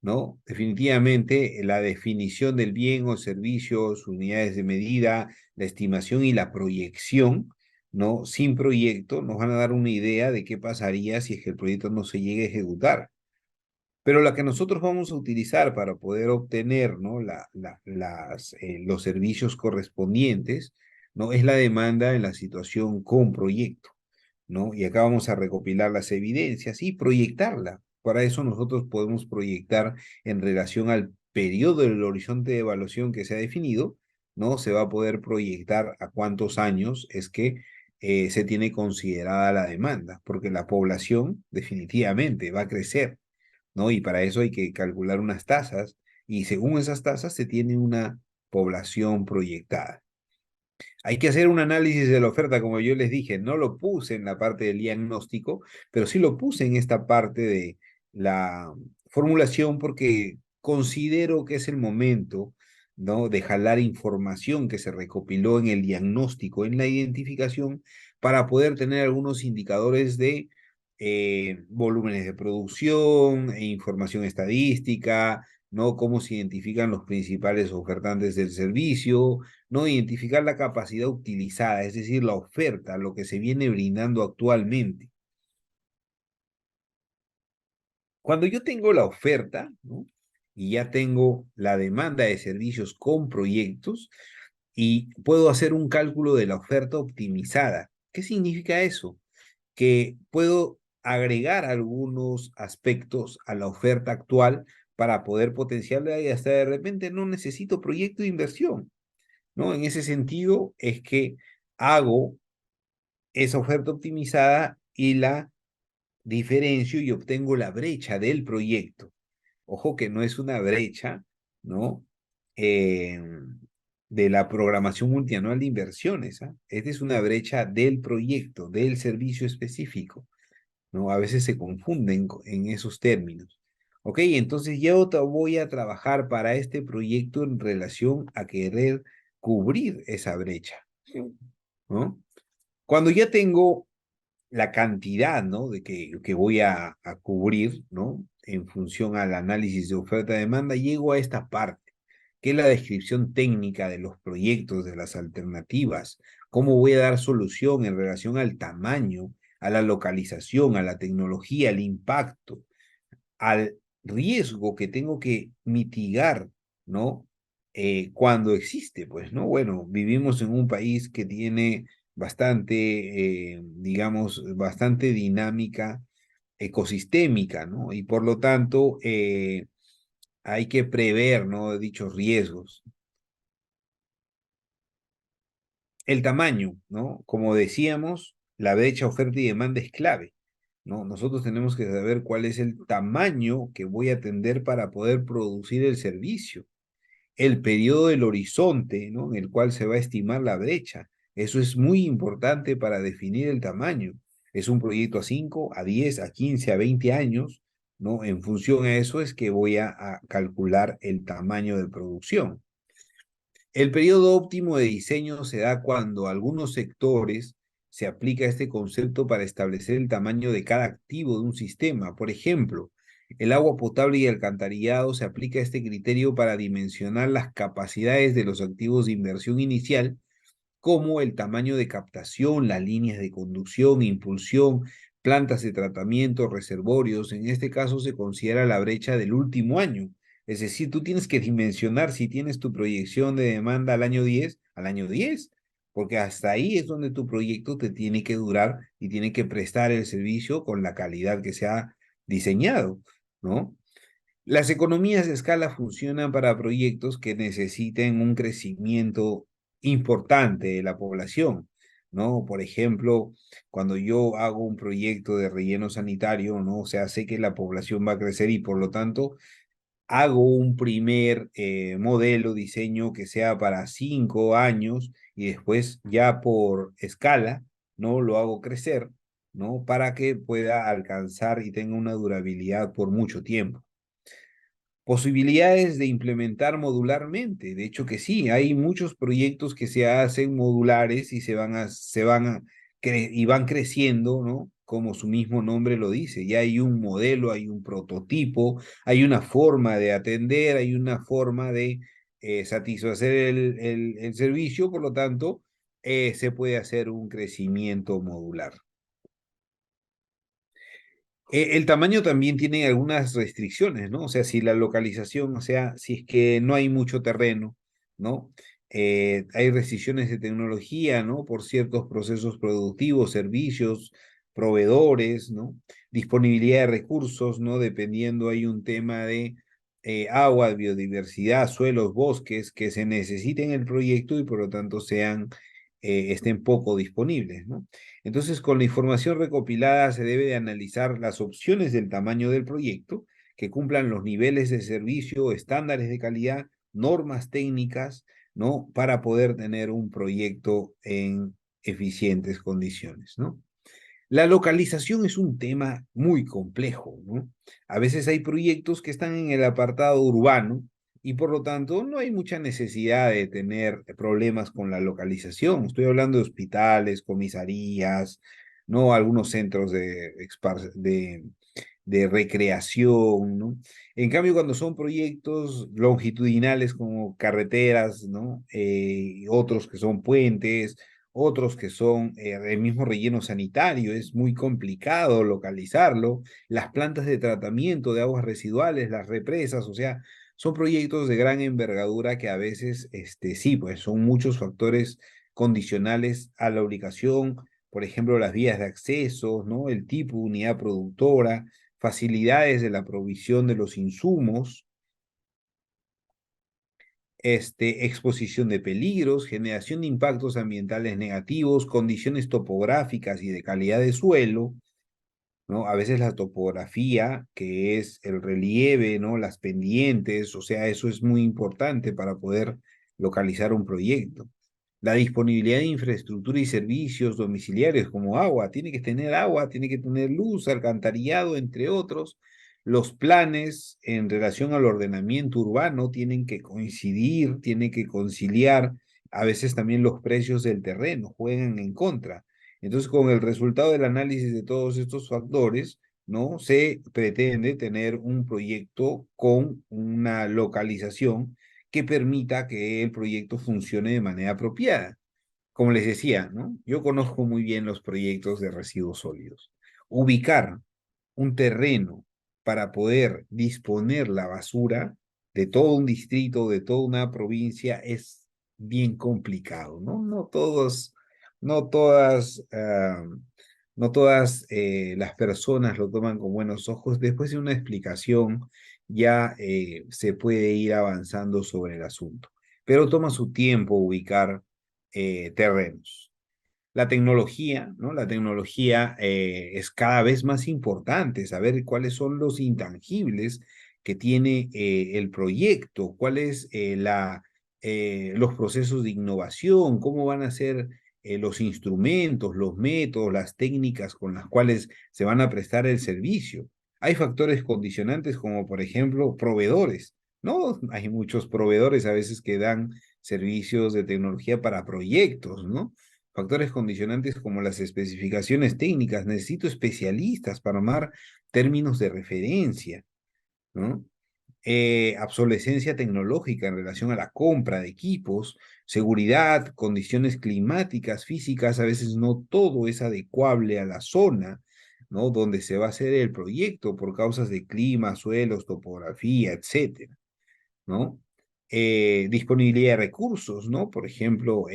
A: ¿no? Definitivamente la definición del bien o servicio, sus unidades de medida, la estimación y la proyección, ¿no? Sin proyecto nos van a dar una idea de qué pasaría si es que el proyecto no se llegue a ejecutar. Pero la que nosotros vamos a utilizar para poder obtener, ¿no? Los servicios correspondientes, ¿no? Es la demanda en la situación con proyecto, ¿no? Y acá vamos a recopilar las evidencias y proyectarla. Para eso nosotros podemos proyectar en relación al periodo del horizonte de evaluación que se ha definido, ¿no? Se va a poder proyectar a cuántos años es que se tiene considerada la demanda, porque la población definitivamente va a crecer, ¿no? Y para eso hay que calcular unas tasas y según esas tasas se tiene una población proyectada. Hay que hacer un análisis de la oferta, como yo les dije, no lo puse en la parte del diagnóstico, pero sí lo puse en esta parte de la formulación porque considero que es el momento, ¿no?, de jalar información que se recopiló en el diagnóstico, en la identificación, para poder tener algunos indicadores de volúmenes de producción, e información estadística, ¿no? Cómo se identifican los principales ofertantes del servicio, ¿no? Identificar la capacidad utilizada, es decir, la oferta, lo que se viene brindando actualmente. Cuando yo tengo la oferta, ¿no?, y ya tengo la demanda de servicios con proyectos, y puedo hacer un cálculo de la oferta optimizada. ¿Qué significa eso? Que puedo agregar algunos aspectos a la oferta actual para poder potenciarla, y hasta de repente no necesito proyecto de inversión, ¿no? En ese sentido es que hago esa oferta optimizada y la diferencio y obtengo la brecha del proyecto. Ojo que no es una brecha, ¿no? Eh, de la programación multianual de inversiones, ¿ah? Esta es una brecha del proyecto, del servicio específico, ¿no? A veces se confunden en esos términos. Ok, entonces yo voy a trabajar para este proyecto en relación a querer cubrir esa brecha, ¿no? Cuando ya tengo la cantidad, ¿no?, de que voy a cubrir, ¿no?, en función al análisis de oferta-demanda, llego a esta parte, que es la descripción técnica de los proyectos, de las alternativas, cómo voy a dar solución en relación al tamaño, a la localización, a la tecnología, al impacto, al riesgo que tengo que mitigar, ¿no? Cuando existe, pues, ¿no? Bueno, vivimos en un país que tiene bastante, digamos, bastante dinámica ecosistémica, ¿no? Y por lo tanto, hay que prever, ¿no?, dichos riesgos. El tamaño, ¿no? Como decíamos, la brecha oferta y demanda es clave, ¿no? Nosotros tenemos que saber cuál es el tamaño que voy a atender para poder producir el servicio, el periodo del horizonte, ¿no?, en el cual se va a estimar la brecha. Eso es muy importante para definir el tamaño. ¿Es un proyecto a 5, a 10, a 15, a 20 años? ¿No? En función a eso es que voy a calcular el tamaño de producción. El periodo óptimo de diseño se da cuando algunos sectores se aplica este concepto para establecer el tamaño de cada activo de un sistema. Por ejemplo, el agua potable y el alcantarillado se aplica este criterio para dimensionar las capacidades de los activos de inversión inicial, como el tamaño de captación, las líneas de conducción, impulsión, plantas de tratamiento, reservorios. En este caso se considera la brecha del último año. Es decir, tú tienes que dimensionar si tienes tu proyección de demanda al año 10, porque hasta ahí es donde tu proyecto te tiene que durar y tiene que prestar el servicio con la calidad que se ha diseñado, ¿no? Las economías de escala funcionan para proyectos que necesiten un crecimiento importante de la población, ¿no? Por ejemplo, cuando yo hago un proyecto de relleno sanitario, ¿no? O sea, sé que la población va a crecer y por lo tanto hago un primer modelo, diseño que sea para 5 años y después ya por escala, ¿no?, lo hago crecer, ¿no?, para que pueda alcanzar y tenga una durabilidad por mucho tiempo. Posibilidades de implementar modularmente. De hecho que sí, hay muchos proyectos que se hacen modulares y y van creciendo, ¿no? Como su mismo nombre lo dice. Ya hay un modelo, hay un prototipo, hay una forma de atender, hay una forma de satisfacer el servicio, por lo tanto, se puede hacer un crecimiento modular. El tamaño también tiene algunas restricciones, ¿no? O sea, si la localización, o sea, si es que no hay mucho terreno, ¿no? Hay restricciones de tecnología, ¿no? Por ciertos procesos productivos, servicios, proveedores, ¿no? Disponibilidad de recursos, ¿no? Dependiendo, hay un tema de agua, biodiversidad, suelos, bosques que se necesiten en el proyecto y por lo tanto estén poco disponibles, ¿no? Entonces, con la información recopilada se debe de analizar las opciones del tamaño del proyecto que cumplan los niveles de servicio, estándares de calidad, normas técnicas, ¿no? Para poder tener un proyecto en eficientes condiciones, ¿no? La localización es un tema muy complejo, ¿no? A veces hay proyectos que están en el apartado urbano y por lo tanto no hay mucha necesidad de tener problemas con la localización. Estoy hablando de hospitales, comisarías, ¿no? Algunos centros de recreación, ¿no? En cambio, cuando son proyectos longitudinales como carreteras, ¿no? Otros que son puentes, otros que son el mismo relleno sanitario, es muy complicado localizarlo, las plantas de tratamiento de aguas residuales, las represas, o sea, son proyectos de gran envergadura que a veces, sí, pues son muchos factores condicionales a la ubicación, por ejemplo, las vías de acceso, ¿no? El tipo de unidad productora, facilidades de la provisión de los insumos, exposición de peligros, generación de impactos ambientales negativos, condiciones topográficas y de calidad de suelo, ¿no? A veces la topografía, que es el relieve, ¿no? Las pendientes, o sea, eso es muy importante para poder localizar un proyecto. La disponibilidad de infraestructura y servicios domiciliarios como agua, tiene que tener luz, alcantarillado, entre otros. Los planes en relación al ordenamiento urbano tienen que coincidir, tienen que conciliar. A veces también los precios del terreno juegan en contra. Entonces, con el resultado del análisis de todos estos factores, ¿no? Se pretende tener un proyecto con una localización que permita que el proyecto funcione de manera apropiada. Como les decía, ¿no? Yo conozco muy bien los proyectos de residuos sólidos. Ubicar un terreno para poder disponer la basura de todo un distrito, de toda una provincia, es bien complicado, ¿no? No todas, no todas las personas lo toman con buenos ojos. Después de una explicación, ya se puede ir avanzando sobre el asunto. Pero toma su tiempo ubicar terrenos. La tecnología, ¿no? La tecnología es cada vez más importante, saber cuáles son los intangibles que tiene el proyecto, cuáles los procesos de innovación, cómo van a ser los instrumentos, los métodos, las técnicas con las cuales se van a prestar el servicio. Hay factores condicionantes como, por ejemplo, proveedores, ¿no? Hay muchos proveedores a veces que dan servicios de tecnología para proyectos, ¿no? Factores condicionantes como las especificaciones técnicas. Necesito especialistas para armar términos de referencia, ¿no? Obsolescencia tecnológica en relación a la compra de equipos, seguridad, condiciones climáticas, físicas, a veces no todo es adecuable a la zona, ¿no? Donde se va a hacer el proyecto por causas de clima, suelos, topografía, etcétera, ¿no? Disponibilidad de recursos, ¿no? Por ejemplo,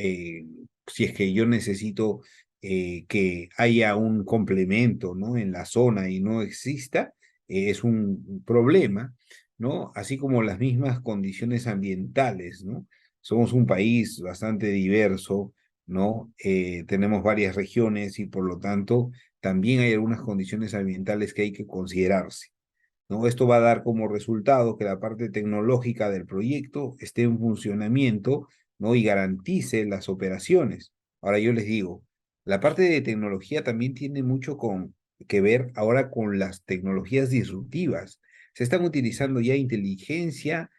A: si es que yo necesito que haya un complemento, ¿no? En la zona y no exista, es un problema, ¿no? Así como las mismas condiciones ambientales, ¿no? Somos un país bastante diverso, ¿no? Tenemos varias regiones y por lo tanto también hay algunas condiciones ambientales que hay que considerarse, ¿no? Esto va a dar como resultado que la parte tecnológica del proyecto esté en funcionamiento, ¿no? Y garantice las operaciones. Ahora yo les digo, la parte de tecnología también tiene mucho que ver ahora con las tecnologías disruptivas. Se están utilizando ya inteligencia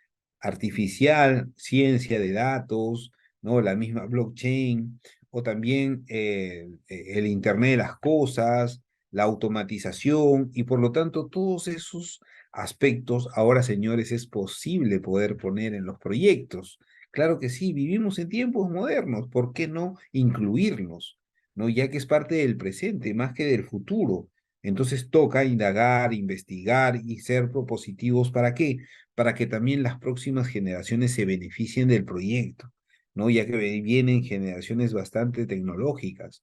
A: artificial, ciencia de datos, ¿no? La misma blockchain, o también el Internet de las cosas, la automatización, y por lo tanto todos esos aspectos ahora, señores, es posible poder poner en los proyectos. Claro que sí, vivimos en tiempos modernos, ¿por qué no incluirlos? ¿No? Ya que es parte del presente más que del futuro. Entonces toca indagar, investigar y ser propositivos. ¿Para qué? Para que también las próximas generaciones se beneficien del proyecto, ¿no? Ya que vienen generaciones bastante tecnológicas.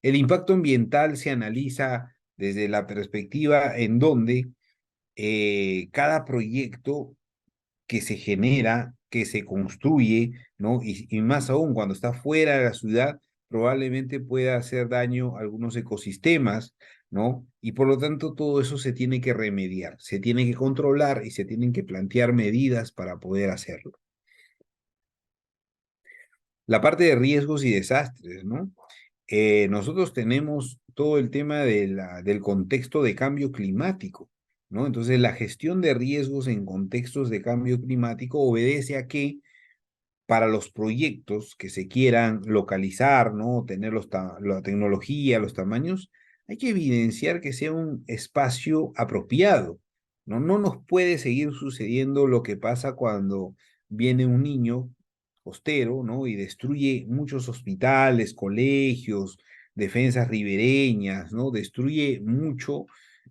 A: El impacto ambiental se analiza desde la perspectiva en donde cada proyecto que se genera, que se construye, ¿no? Y más aún cuando está fuera de la ciudad, probablemente pueda hacer daño a algunos ecosistemas, ¿no? Y por lo tanto todo eso se tiene que remediar, se tiene que controlar y se tienen que plantear medidas para poder hacerlo. La parte de riesgos y desastres, ¿no? Nosotros tenemos todo el tema del contexto de cambio climático, ¿no? Entonces, la gestión de riesgos en contextos de cambio climático obedece a que para los proyectos que se quieran localizar, ¿no? Tener la tecnología, los tamaños, hay que evidenciar que sea un espacio apropiado, ¿no? No nos puede seguir sucediendo lo que pasa cuando viene un niño costero, ¿no? Y destruye muchos hospitales, colegios, defensas ribereñas, ¿no? Destruye mucho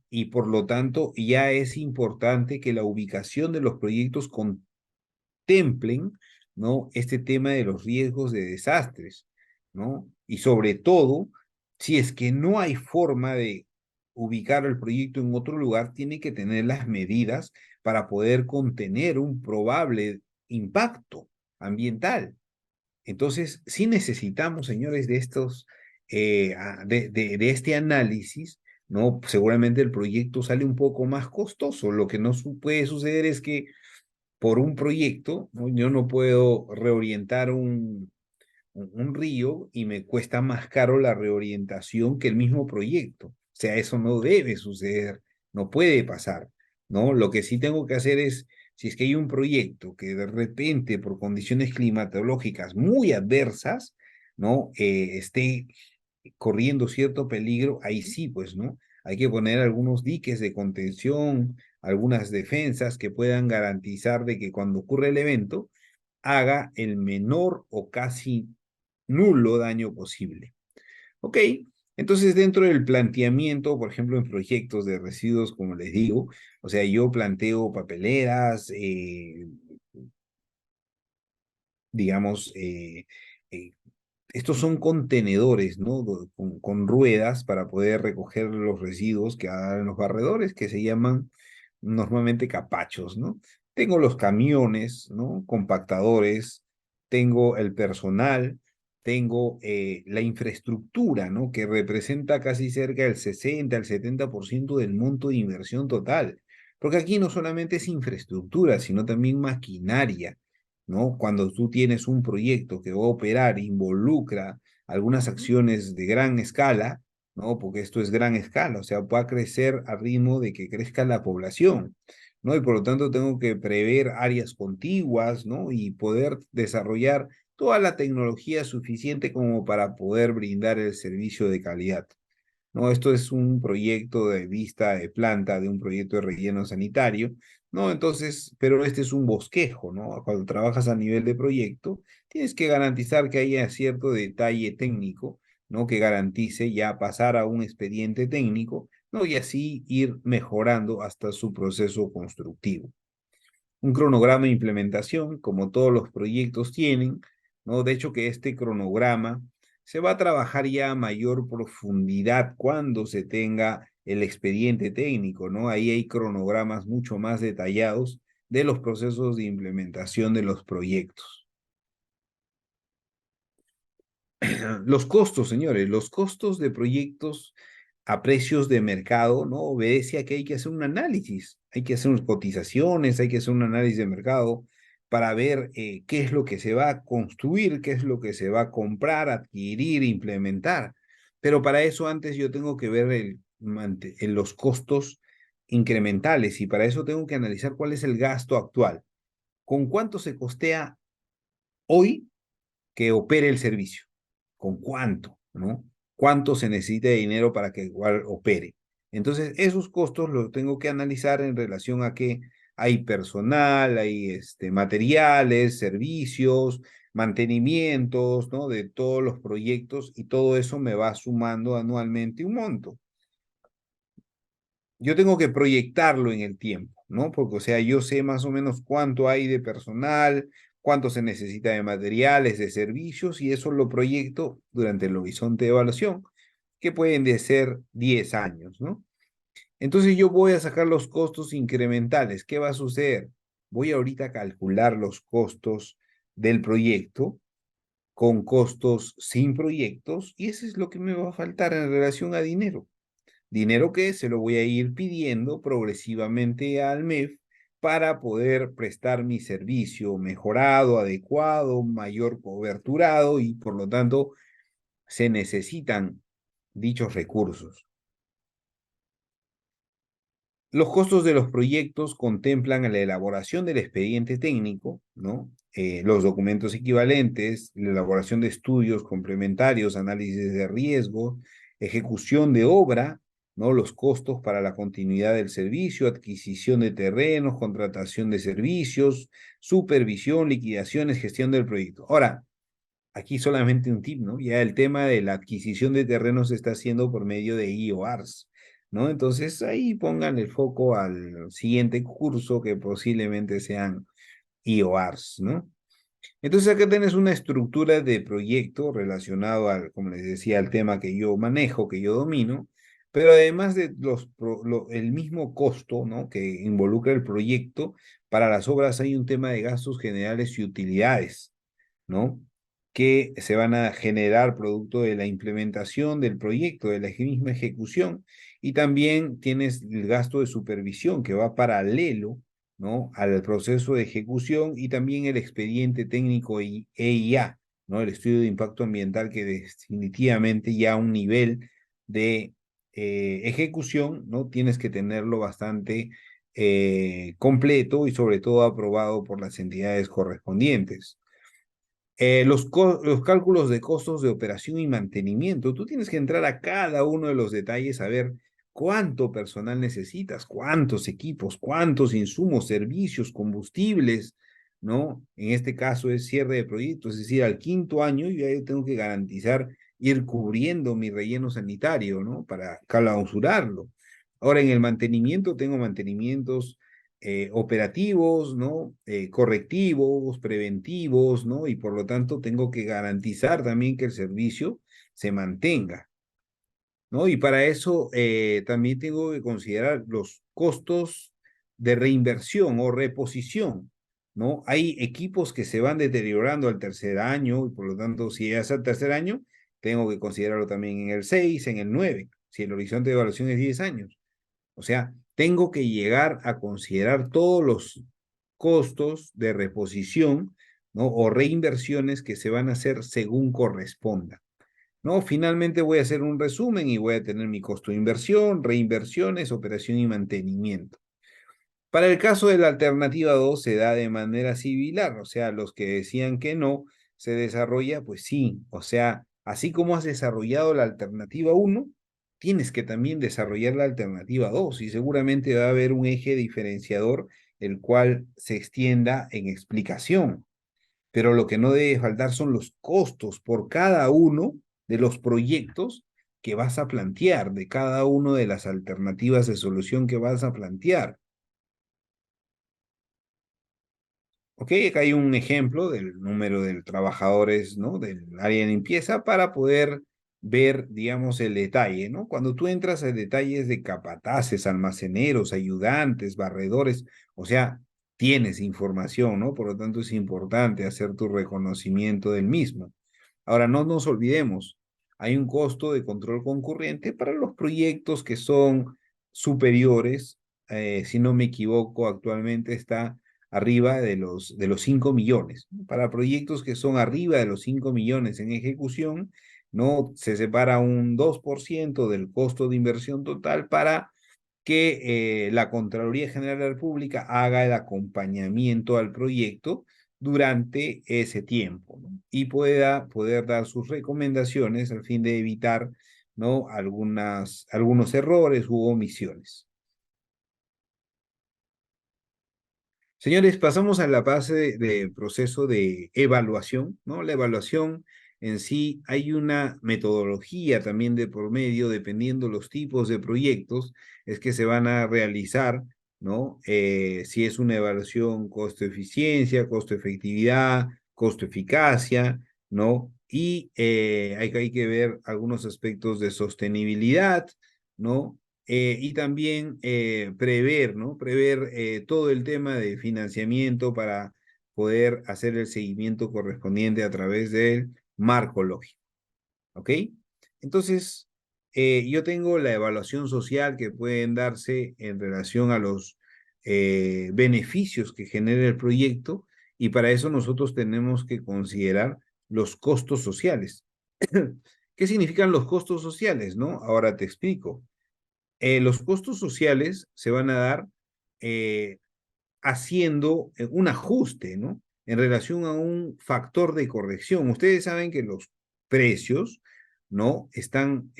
A: y por lo tanto ya es importante que la ubicación de los proyectos contemplen, ¿no? Este tema de los riesgos de desastres, ¿no? Y sobre todo, si es que no hay forma de ubicar el proyecto en otro lugar, tiene que tener las medidas para poder contener un probable impacto ambiental. Entonces, sí necesitamos, señores, de estos, de este análisis, ¿no? Seguramente el proyecto sale un poco más costoso. Lo que no puede suceder es que por un proyecto, ¿no? Yo no puedo reorientar un río y me cuesta más caro la reorientación que el mismo proyecto. O sea, eso no debe suceder, no puede pasar, ¿no? Lo que sí tengo que hacer es, si es que hay un proyecto que de repente por condiciones climatológicas muy adversas, ¿no? Esté corriendo cierto peligro, ahí sí, pues, ¿no? Hay que poner algunos diques de contención, algunas defensas que puedan garantizar de que cuando ocurre el evento, haga el menor o casi nulo daño posible. ¿Ok? Entonces, dentro del planteamiento, por ejemplo, en proyectos de residuos, como les digo, o sea, yo planteo papeleras, digamos, eh, estos son contenedores, ¿no? Con ruedas para poder recoger los residuos que hagan los barredores, que se llaman normalmente capachos, ¿no? Tengo los camiones, ¿no? Compactadores, tengo el personal, tengo la infraestructura, ¿no? Que representa casi cerca del 60 al 70% del monto de inversión total. Porque aquí no solamente es infraestructura, sino también maquinaria, ¿no? Cuando tú tienes un proyecto que va a operar, involucra algunas acciones de gran escala, ¿no? Porque esto es gran escala, o sea, va a crecer al ritmo de que crezca la población, ¿no? Y por lo tanto tengo que prever áreas contiguas, ¿no? Y poder desarrollar toda la tecnología suficiente como para poder brindar el servicio de calidad. ¿No? Esto es un proyecto de vista de planta, de un proyecto de relleno sanitario, ¿no? Entonces, pero este es un bosquejo, ¿no? Cuando trabajas a nivel de proyecto, tienes que garantizar que haya cierto detalle técnico, ¿no? Que garantice ya pasar a un expediente técnico, ¿no? Y así ir mejorando hasta su proceso constructivo. Un cronograma de implementación, como todos los proyectos tienen, ¿no? De hecho, que este cronograma se va a trabajar ya a mayor profundidad cuando se tenga el expediente técnico, ¿no? Ahí hay cronogramas mucho más detallados de los procesos de implementación de los proyectos. Los costos, señores, los costos de proyectos a precios de mercado, ¿no? Obedece a que hay que hacer un análisis, hay que hacer unas cotizaciones, hay que hacer un análisis de mercado para ver qué es lo que se va a construir, qué es lo que se va a comprar, adquirir, implementar. Pero para eso antes yo tengo que ver los costos incrementales y para eso tengo que analizar cuál es el gasto actual, con cuánto se costea hoy que opere el servicio. ¿Con cuánto? ¿No? ¿Cuánto se necesita de dinero para que igual opere? Entonces, esos costos los tengo que analizar en relación a que hay personal, hay materiales, servicios, mantenimientos, ¿no? De todos los proyectos y todo eso me va sumando anualmente un monto. Yo tengo que proyectarlo en el tiempo, ¿no? Porque, o sea, yo sé más o menos cuánto hay de personal, cuánto se necesita de materiales, de servicios, y eso lo proyecto durante el horizonte de evaluación, que pueden de ser 10 años, ¿no? Entonces yo voy a sacar los costos incrementales. ¿Qué va a suceder? Voy ahorita a calcular los costos del proyecto con costos sin proyectos, y eso es lo que me va a faltar en relación a dinero. Dinero que se lo voy a ir pidiendo progresivamente al MEF para poder prestar mi servicio mejorado, adecuado, mayor coberturado y por lo tanto se necesitan dichos recursos. Los costos de los proyectos contemplan la elaboración del expediente técnico, ¿no? Los documentos equivalentes, la elaboración de estudios complementarios, análisis de riesgo, ejecución de obra, ¿no? Los costos para la continuidad del servicio, adquisición de terrenos, contratación de servicios, supervisión, liquidaciones, gestión del proyecto. Ahora, aquí solamente un tip, ¿no? Ya el tema de la adquisición de terrenos se está haciendo por medio de IOARS, ¿no? Entonces ahí pongan el foco al siguiente curso que posiblemente sean IOARS, ¿no? Entonces acá tienes una estructura de proyecto relacionado al, como les decía, al tema que yo manejo, que yo domino, pero además de el mismo costo, ¿no? Que involucra el proyecto, para las obras hay un tema de gastos generales y utilidades, ¿no? Que se van a generar producto de la implementación del proyecto, de la misma ejecución, y también tienes el gasto de supervisión que va paralelo, ¿no? Al proceso de ejecución, y también el expediente técnico EIA, ¿no? El estudio de impacto ambiental, que definitivamente ya a un nivel de ejecución, ¿no? Tienes que tenerlo bastante completo y sobre todo aprobado por las entidades correspondientes. Los cálculos de costos de operación y mantenimiento. Tú tienes que entrar a cada uno de los detalles, a ver cuánto personal necesitas, cuántos equipos, cuántos insumos, servicios, combustibles, ¿no? En este caso es cierre de proyecto, es decir, al quinto año yo ya tengo que garantizar ir cubriendo mi relleno sanitario, ¿no? Para clausurarlo. Ahora, en el mantenimiento tengo mantenimientos operativos, ¿no? Correctivos, preventivos, ¿no? Y por lo tanto tengo que garantizar también que el servicio se mantenga, ¿no? Y para eso también tengo que considerar los costos de reinversión o reposición, ¿no? Hay equipos que se van deteriorando al tercer año, y por lo tanto, si es al tercer año, tengo que considerarlo también en el 6, en el 9, si el horizonte de evaluación es 10 años. O sea, tengo que llegar a considerar todos los costos de reposición, ¿no? O reinversiones que se van a hacer según corresponda, ¿no? Finalmente voy a hacer un resumen y voy a tener mi costo de inversión, reinversiones, operación y mantenimiento. Para el caso de la alternativa 2 se da de manera similar, o sea, los que decían que no se desarrolla, pues sí, o sea, así como has desarrollado la alternativa 1, tienes que también desarrollar la alternativa 2 y seguramente va a haber un eje diferenciador el cual se extienda en explicación, pero lo que no debe faltar son los costos por cada uno de los proyectos que vas a plantear, de cada una de las alternativas de solución que vas a plantear. Ok, acá hay un ejemplo del número de trabajadores, ¿no? Del área de limpieza para poder ver, digamos, el detalle, ¿no? Cuando tú entras a detalles de capataces, almaceneros, ayudantes, barredores, o sea, tienes información, ¿no? Por lo tanto, es importante hacer tu reconocimiento del mismo. Ahora, no nos olvidemos, hay un costo de control concurrente para los proyectos que son superiores, si no me equivoco, actualmente está arriba de los 5 millones. Para proyectos que son arriba de los 5 millones en ejecución, no se separa un 2% del costo de inversión total para que la Contraloría General de la República haga el acompañamiento al proyecto durante ese tiempo, ¿no? Y pueda poder dar sus recomendaciones al fin de evitar, ¿no? Algunos errores u omisiones. Señores, pasamos a la fase de proceso de evaluación, ¿no? La evaluación en sí, hay una metodología también de por medio, dependiendo los tipos de proyectos, es que se van a realizar, ¿no? Si es una evaluación costo-eficiencia, costo-efectividad, costo-eficacia, ¿no? Y hay que ver algunos aspectos de sostenibilidad, ¿no? Y también prever, ¿no? Prever todo el tema de financiamiento para poder hacer el seguimiento correspondiente a través del marco lógico, ¿ok? Entonces, yo tengo la evaluación social que pueden darse en relación a los beneficios que genera el proyecto, y para eso nosotros tenemos que considerar los costos sociales. ¿Qué significan los costos sociales, no? Ahora te explico. Los costos sociales se van a dar eh, haciendo un ajuste, ¿no? En relación a un factor de corrección. Ustedes saben que los precios, ¿no? Están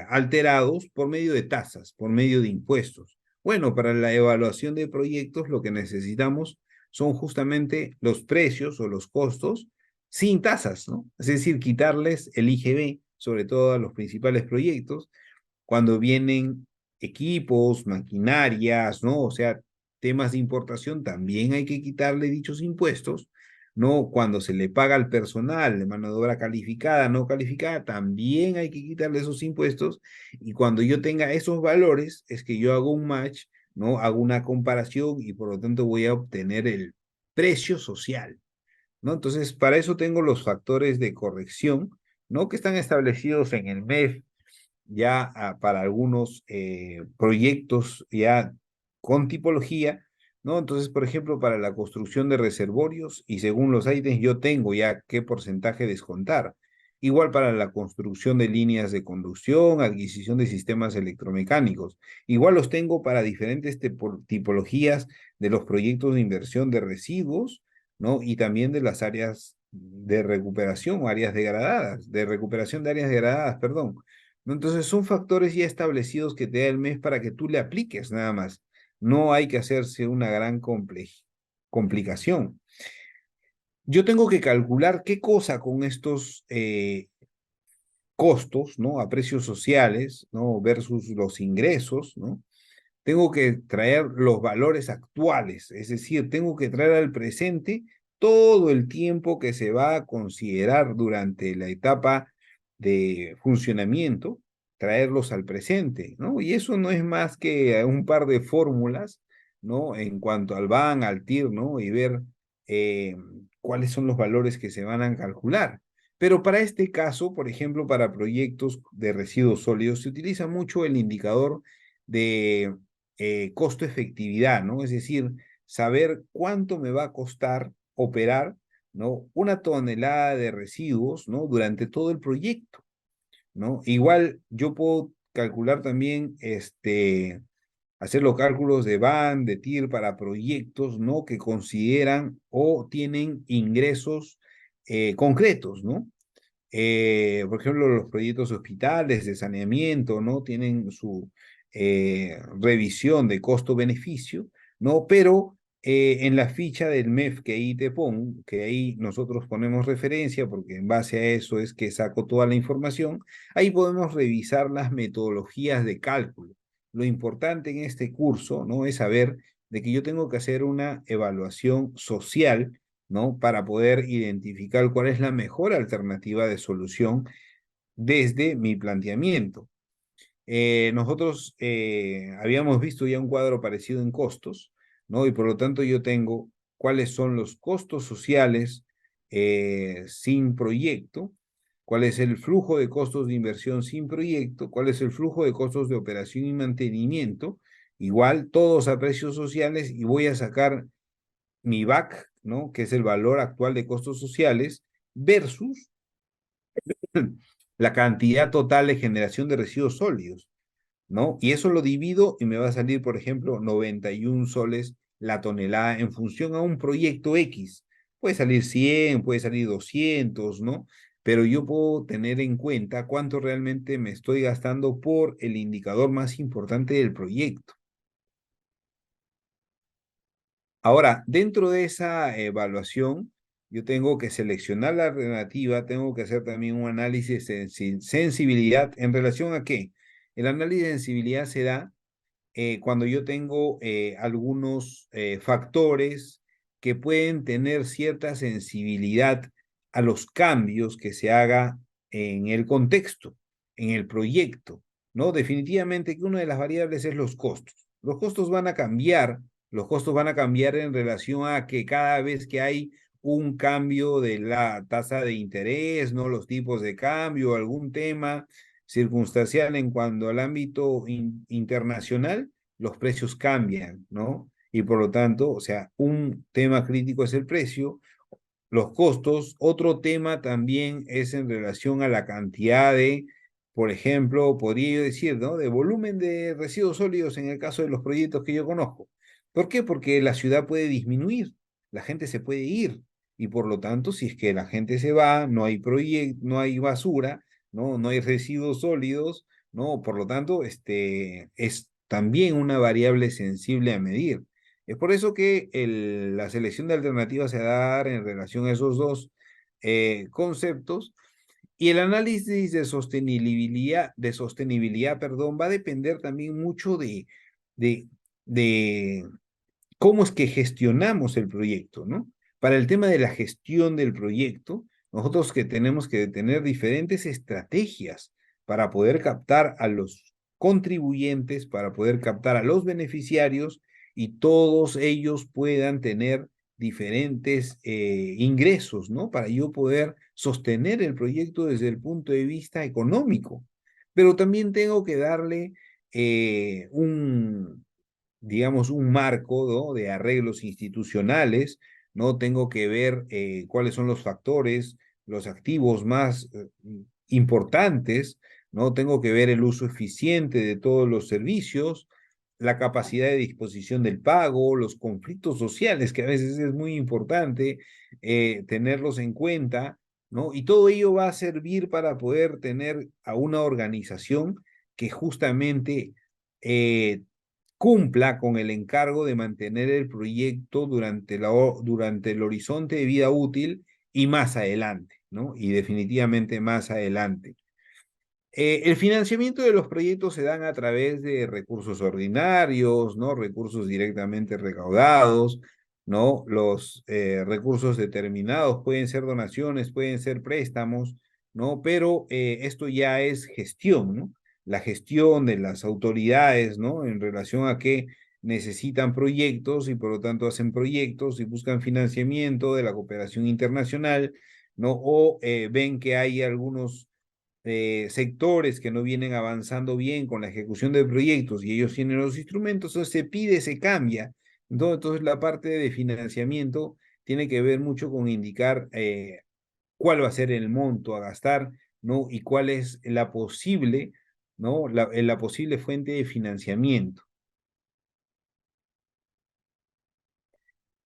A: alterados por medio de tasas, por medio de impuestos. Bueno, para la evaluación de proyectos lo que necesitamos son justamente los precios o los costos sin tasas, ¿no? Es decir, quitarles el IGB, sobre todo a los principales proyectos, cuando vienen equipos, maquinarias, ¿no? O sea, temas de importación, también hay que quitarle dichos impuestos, ¿no? Cuando se le paga al personal de mano de obra calificada, no calificada, también hay que quitarle esos impuestos. Y cuando yo tenga esos valores, es que yo hago un match, ¿no? Hago una comparación y por lo tanto voy a obtener el precio social, ¿no? Entonces, para eso tengo los factores de corrección, ¿no? Que están establecidos en el MEF ya para algunos proyectos ya con tipología, ¿no? Entonces, por ejemplo, para la construcción de reservorios y según los ítems yo tengo ya qué porcentaje descontar. Igual para la construcción de líneas de conducción, adquisición de sistemas electromecánicos. Igual los tengo para diferentes tipologías de los proyectos de inversión de residuos, ¿no? Y también de las áreas de recuperación o áreas degradadas, de recuperación de áreas degradadas, perdón. ¿No? Entonces son factores ya establecidos que te da el mes para que tú le apliques nada más. No hay que hacerse una gran complicación. Yo tengo que calcular qué cosa con estos costos, ¿no? A precios sociales, ¿no? Versus los ingresos, ¿no? Tengo que traer los valores actuales, es decir, tengo que traer al presente todo el tiempo que se va a considerar durante la etapa de funcionamiento, traerlos al presente, ¿no? Y eso no es más que un par de fórmulas, ¿no? En cuanto al BAN, al TIR, ¿no? Y ver cuáles son los valores que se van a calcular. Pero para este caso, por ejemplo, para proyectos de residuos sólidos, se utiliza mucho el indicador de costo-efectividad, ¿no? Es decir, saber cuánto me va a costar operar, ¿no? Una tonelada de residuos, ¿no? Durante todo el proyecto, ¿no? Igual yo puedo calcular también, hacer los cálculos de BAN, de TIR para proyectos, ¿no? Que consideran o tienen ingresos concretos, ¿no? Por ejemplo, los proyectos hospitales de saneamiento, ¿no? Tienen su revisión de costo-beneficio, ¿no? Pero en la ficha del MEF que ahí te pongo, que ahí nosotros ponemos referencia, porque en base a eso es que saco toda la información, ahí podemos revisar las metodologías de cálculo. Lo importante en este curso, ¿no? Es saber de que yo tengo que hacer una evaluación social, ¿no? Para poder identificar cuál es la mejor alternativa de solución desde mi planteamiento. Nosotros habíamos visto ya un cuadro parecido en costos, ¿no? Y por lo tanto yo tengo cuáles son los costos sociales sin proyecto, cuál es el flujo de costos de inversión sin proyecto, cuál es el flujo de costos de operación y mantenimiento, igual todos a precios sociales y voy a sacar mi BAC, ¿no? Que es el valor actual de costos sociales, versus la cantidad total de generación de residuos sólidos, ¿no? Y eso lo divido y me va a salir, por ejemplo, 91 soles la tonelada en función a un proyecto X. Puede salir 100, puede salir 200, ¿no? Pero yo puedo tener en cuenta cuánto realmente me estoy gastando por el indicador más importante del proyecto. Ahora, dentro de esa evaluación, yo tengo que seleccionar la alternativa, tengo que hacer también un análisis de sensibilidad. ¿En relación a qué? El análisis de sensibilidad se da cuando yo tengo algunos factores que pueden tener cierta sensibilidad a los cambios que se haga en el contexto, en el proyecto, ¿no? Definitivamente que una de las variables es los costos. Los costos van a cambiar, los costos van a cambiar en relación a que cada vez que hay un cambio de la tasa de interés, ¿no? Los tipos de cambio, algún tema circunstancial en cuanto al ámbito internacional, los precios cambian, ¿no? Y por lo tanto, o sea, un tema crítico es el precio, los costos. Otro tema también es en relación a la cantidad de por ejemplo, podría yo decir, ¿no? De volumen de residuos sólidos en el caso de los proyectos que yo conozco. ¿Por qué? Porque la ciudad puede disminuir, la gente se puede ir, y por lo tanto, si es que la gente se va, no hay no hay basura, ¿no? No hay residuos sólidos, ¿no? Por lo tanto, es también una variable sensible a medir. Es por eso que la selección de alternativas se va a dar en relación a esos dos conceptos, y el análisis de sostenibilidad, perdón, va a depender también mucho de, de cómo es que gestionamos el proyecto, ¿no? Para el tema de la gestión del proyecto, nosotros que tenemos que tener diferentes estrategias para poder captar a los contribuyentes, para poder captar a los beneficiarios y todos ellos puedan tener diferentes ingresos, ¿no? Para yo poder sostener el proyecto desde el punto de vista económico. Pero también tengo que darle digamos, un marco, ¿no? De arreglos institucionales, ¿no? Tengo que ver cuáles son los factores, los activos más importantes, ¿no? Tengo que ver el uso eficiente de todos los servicios, la capacidad de disposición del pago, los conflictos sociales, que a veces es muy importante tenerlos en cuenta, ¿no? Y todo ello va a servir para poder tener a una organización que justamente cumpla con el encargo de mantener el proyecto durante el horizonte de vida útil y más adelante, ¿no? Y definitivamente más adelante. El financiamiento de los proyectos se dan a través de recursos ordinarios, ¿no? Recursos directamente recaudados, ¿no? Los recursos determinados pueden ser donaciones, pueden ser préstamos, ¿no? Pero esto ya es gestión, ¿no? La gestión de las autoridades, ¿no? En relación a que necesitan proyectos y por lo tanto hacen proyectos y buscan financiamiento de la cooperación internacional, ¿no? O ven que hay algunos sectores que no vienen avanzando bien con la ejecución de proyectos y ellos tienen los instrumentos, entonces se pide, se cambia. Entonces la parte de financiamiento tiene que ver mucho con indicar cuál va a ser el monto a gastar, ¿no? Y cuál es la posible, ¿no? La posible fuente de financiamiento.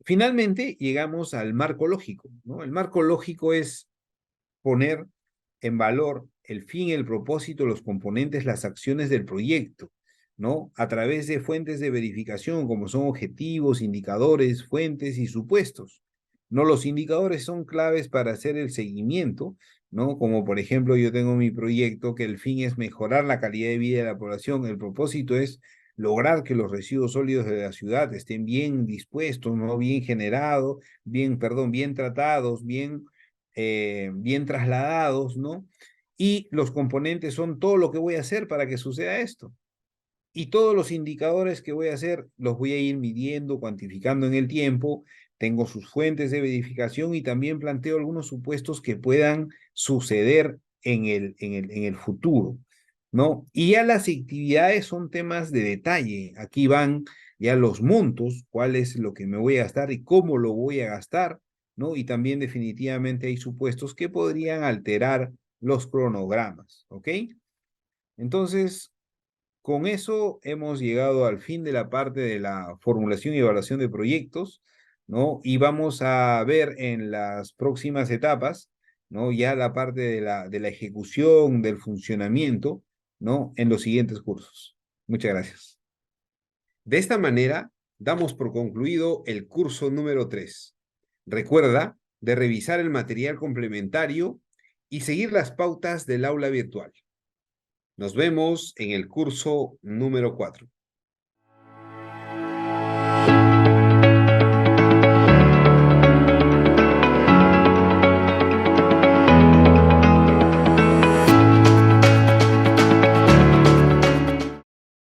A: Finalmente, llegamos al marco lógico, ¿no? El marco lógico es poner en valor el fin, el propósito, los componentes, las acciones del proyecto, ¿no? A través de fuentes de verificación, como son objetivos, indicadores, fuentes y supuestos. ¿No? Los indicadores son claves para hacer el seguimiento, ¿no? Como por ejemplo, yo tengo mi proyecto que el fin es mejorar la calidad de vida de la población, el propósito es lograr que los residuos sólidos de la ciudad estén bien dispuestos, ¿no? Bien generados, bien tratados, bien trasladados, ¿no? Y los componentes son todo lo que voy a hacer para que suceda esto. Y todos los indicadores que voy a hacer los voy a ir midiendo, cuantificando en el tiempo. Tengo sus fuentes de verificación y también planteo algunos supuestos que puedan suceder en el futuro, ¿no? Y ya las actividades son temas de detalle. Aquí van ya los montos, cuál es lo que me voy a gastar y cómo lo voy a gastar, ¿no? Y también definitivamente hay supuestos que podrían alterar los cronogramas, ¿ok? Entonces, con eso hemos llegado al fin de la parte de la formulación y evaluación de proyectos, ¿no? Y vamos a ver en las próximas etapas, ¿no? Ya la parte de la ejecución, del funcionamiento, ¿no? En los siguientes cursos. Muchas gracias. De esta manera, damos por concluido el curso número 3. Recuerda de revisar el material complementario y seguir las pautas del aula virtual. Nos vemos en el curso número 4.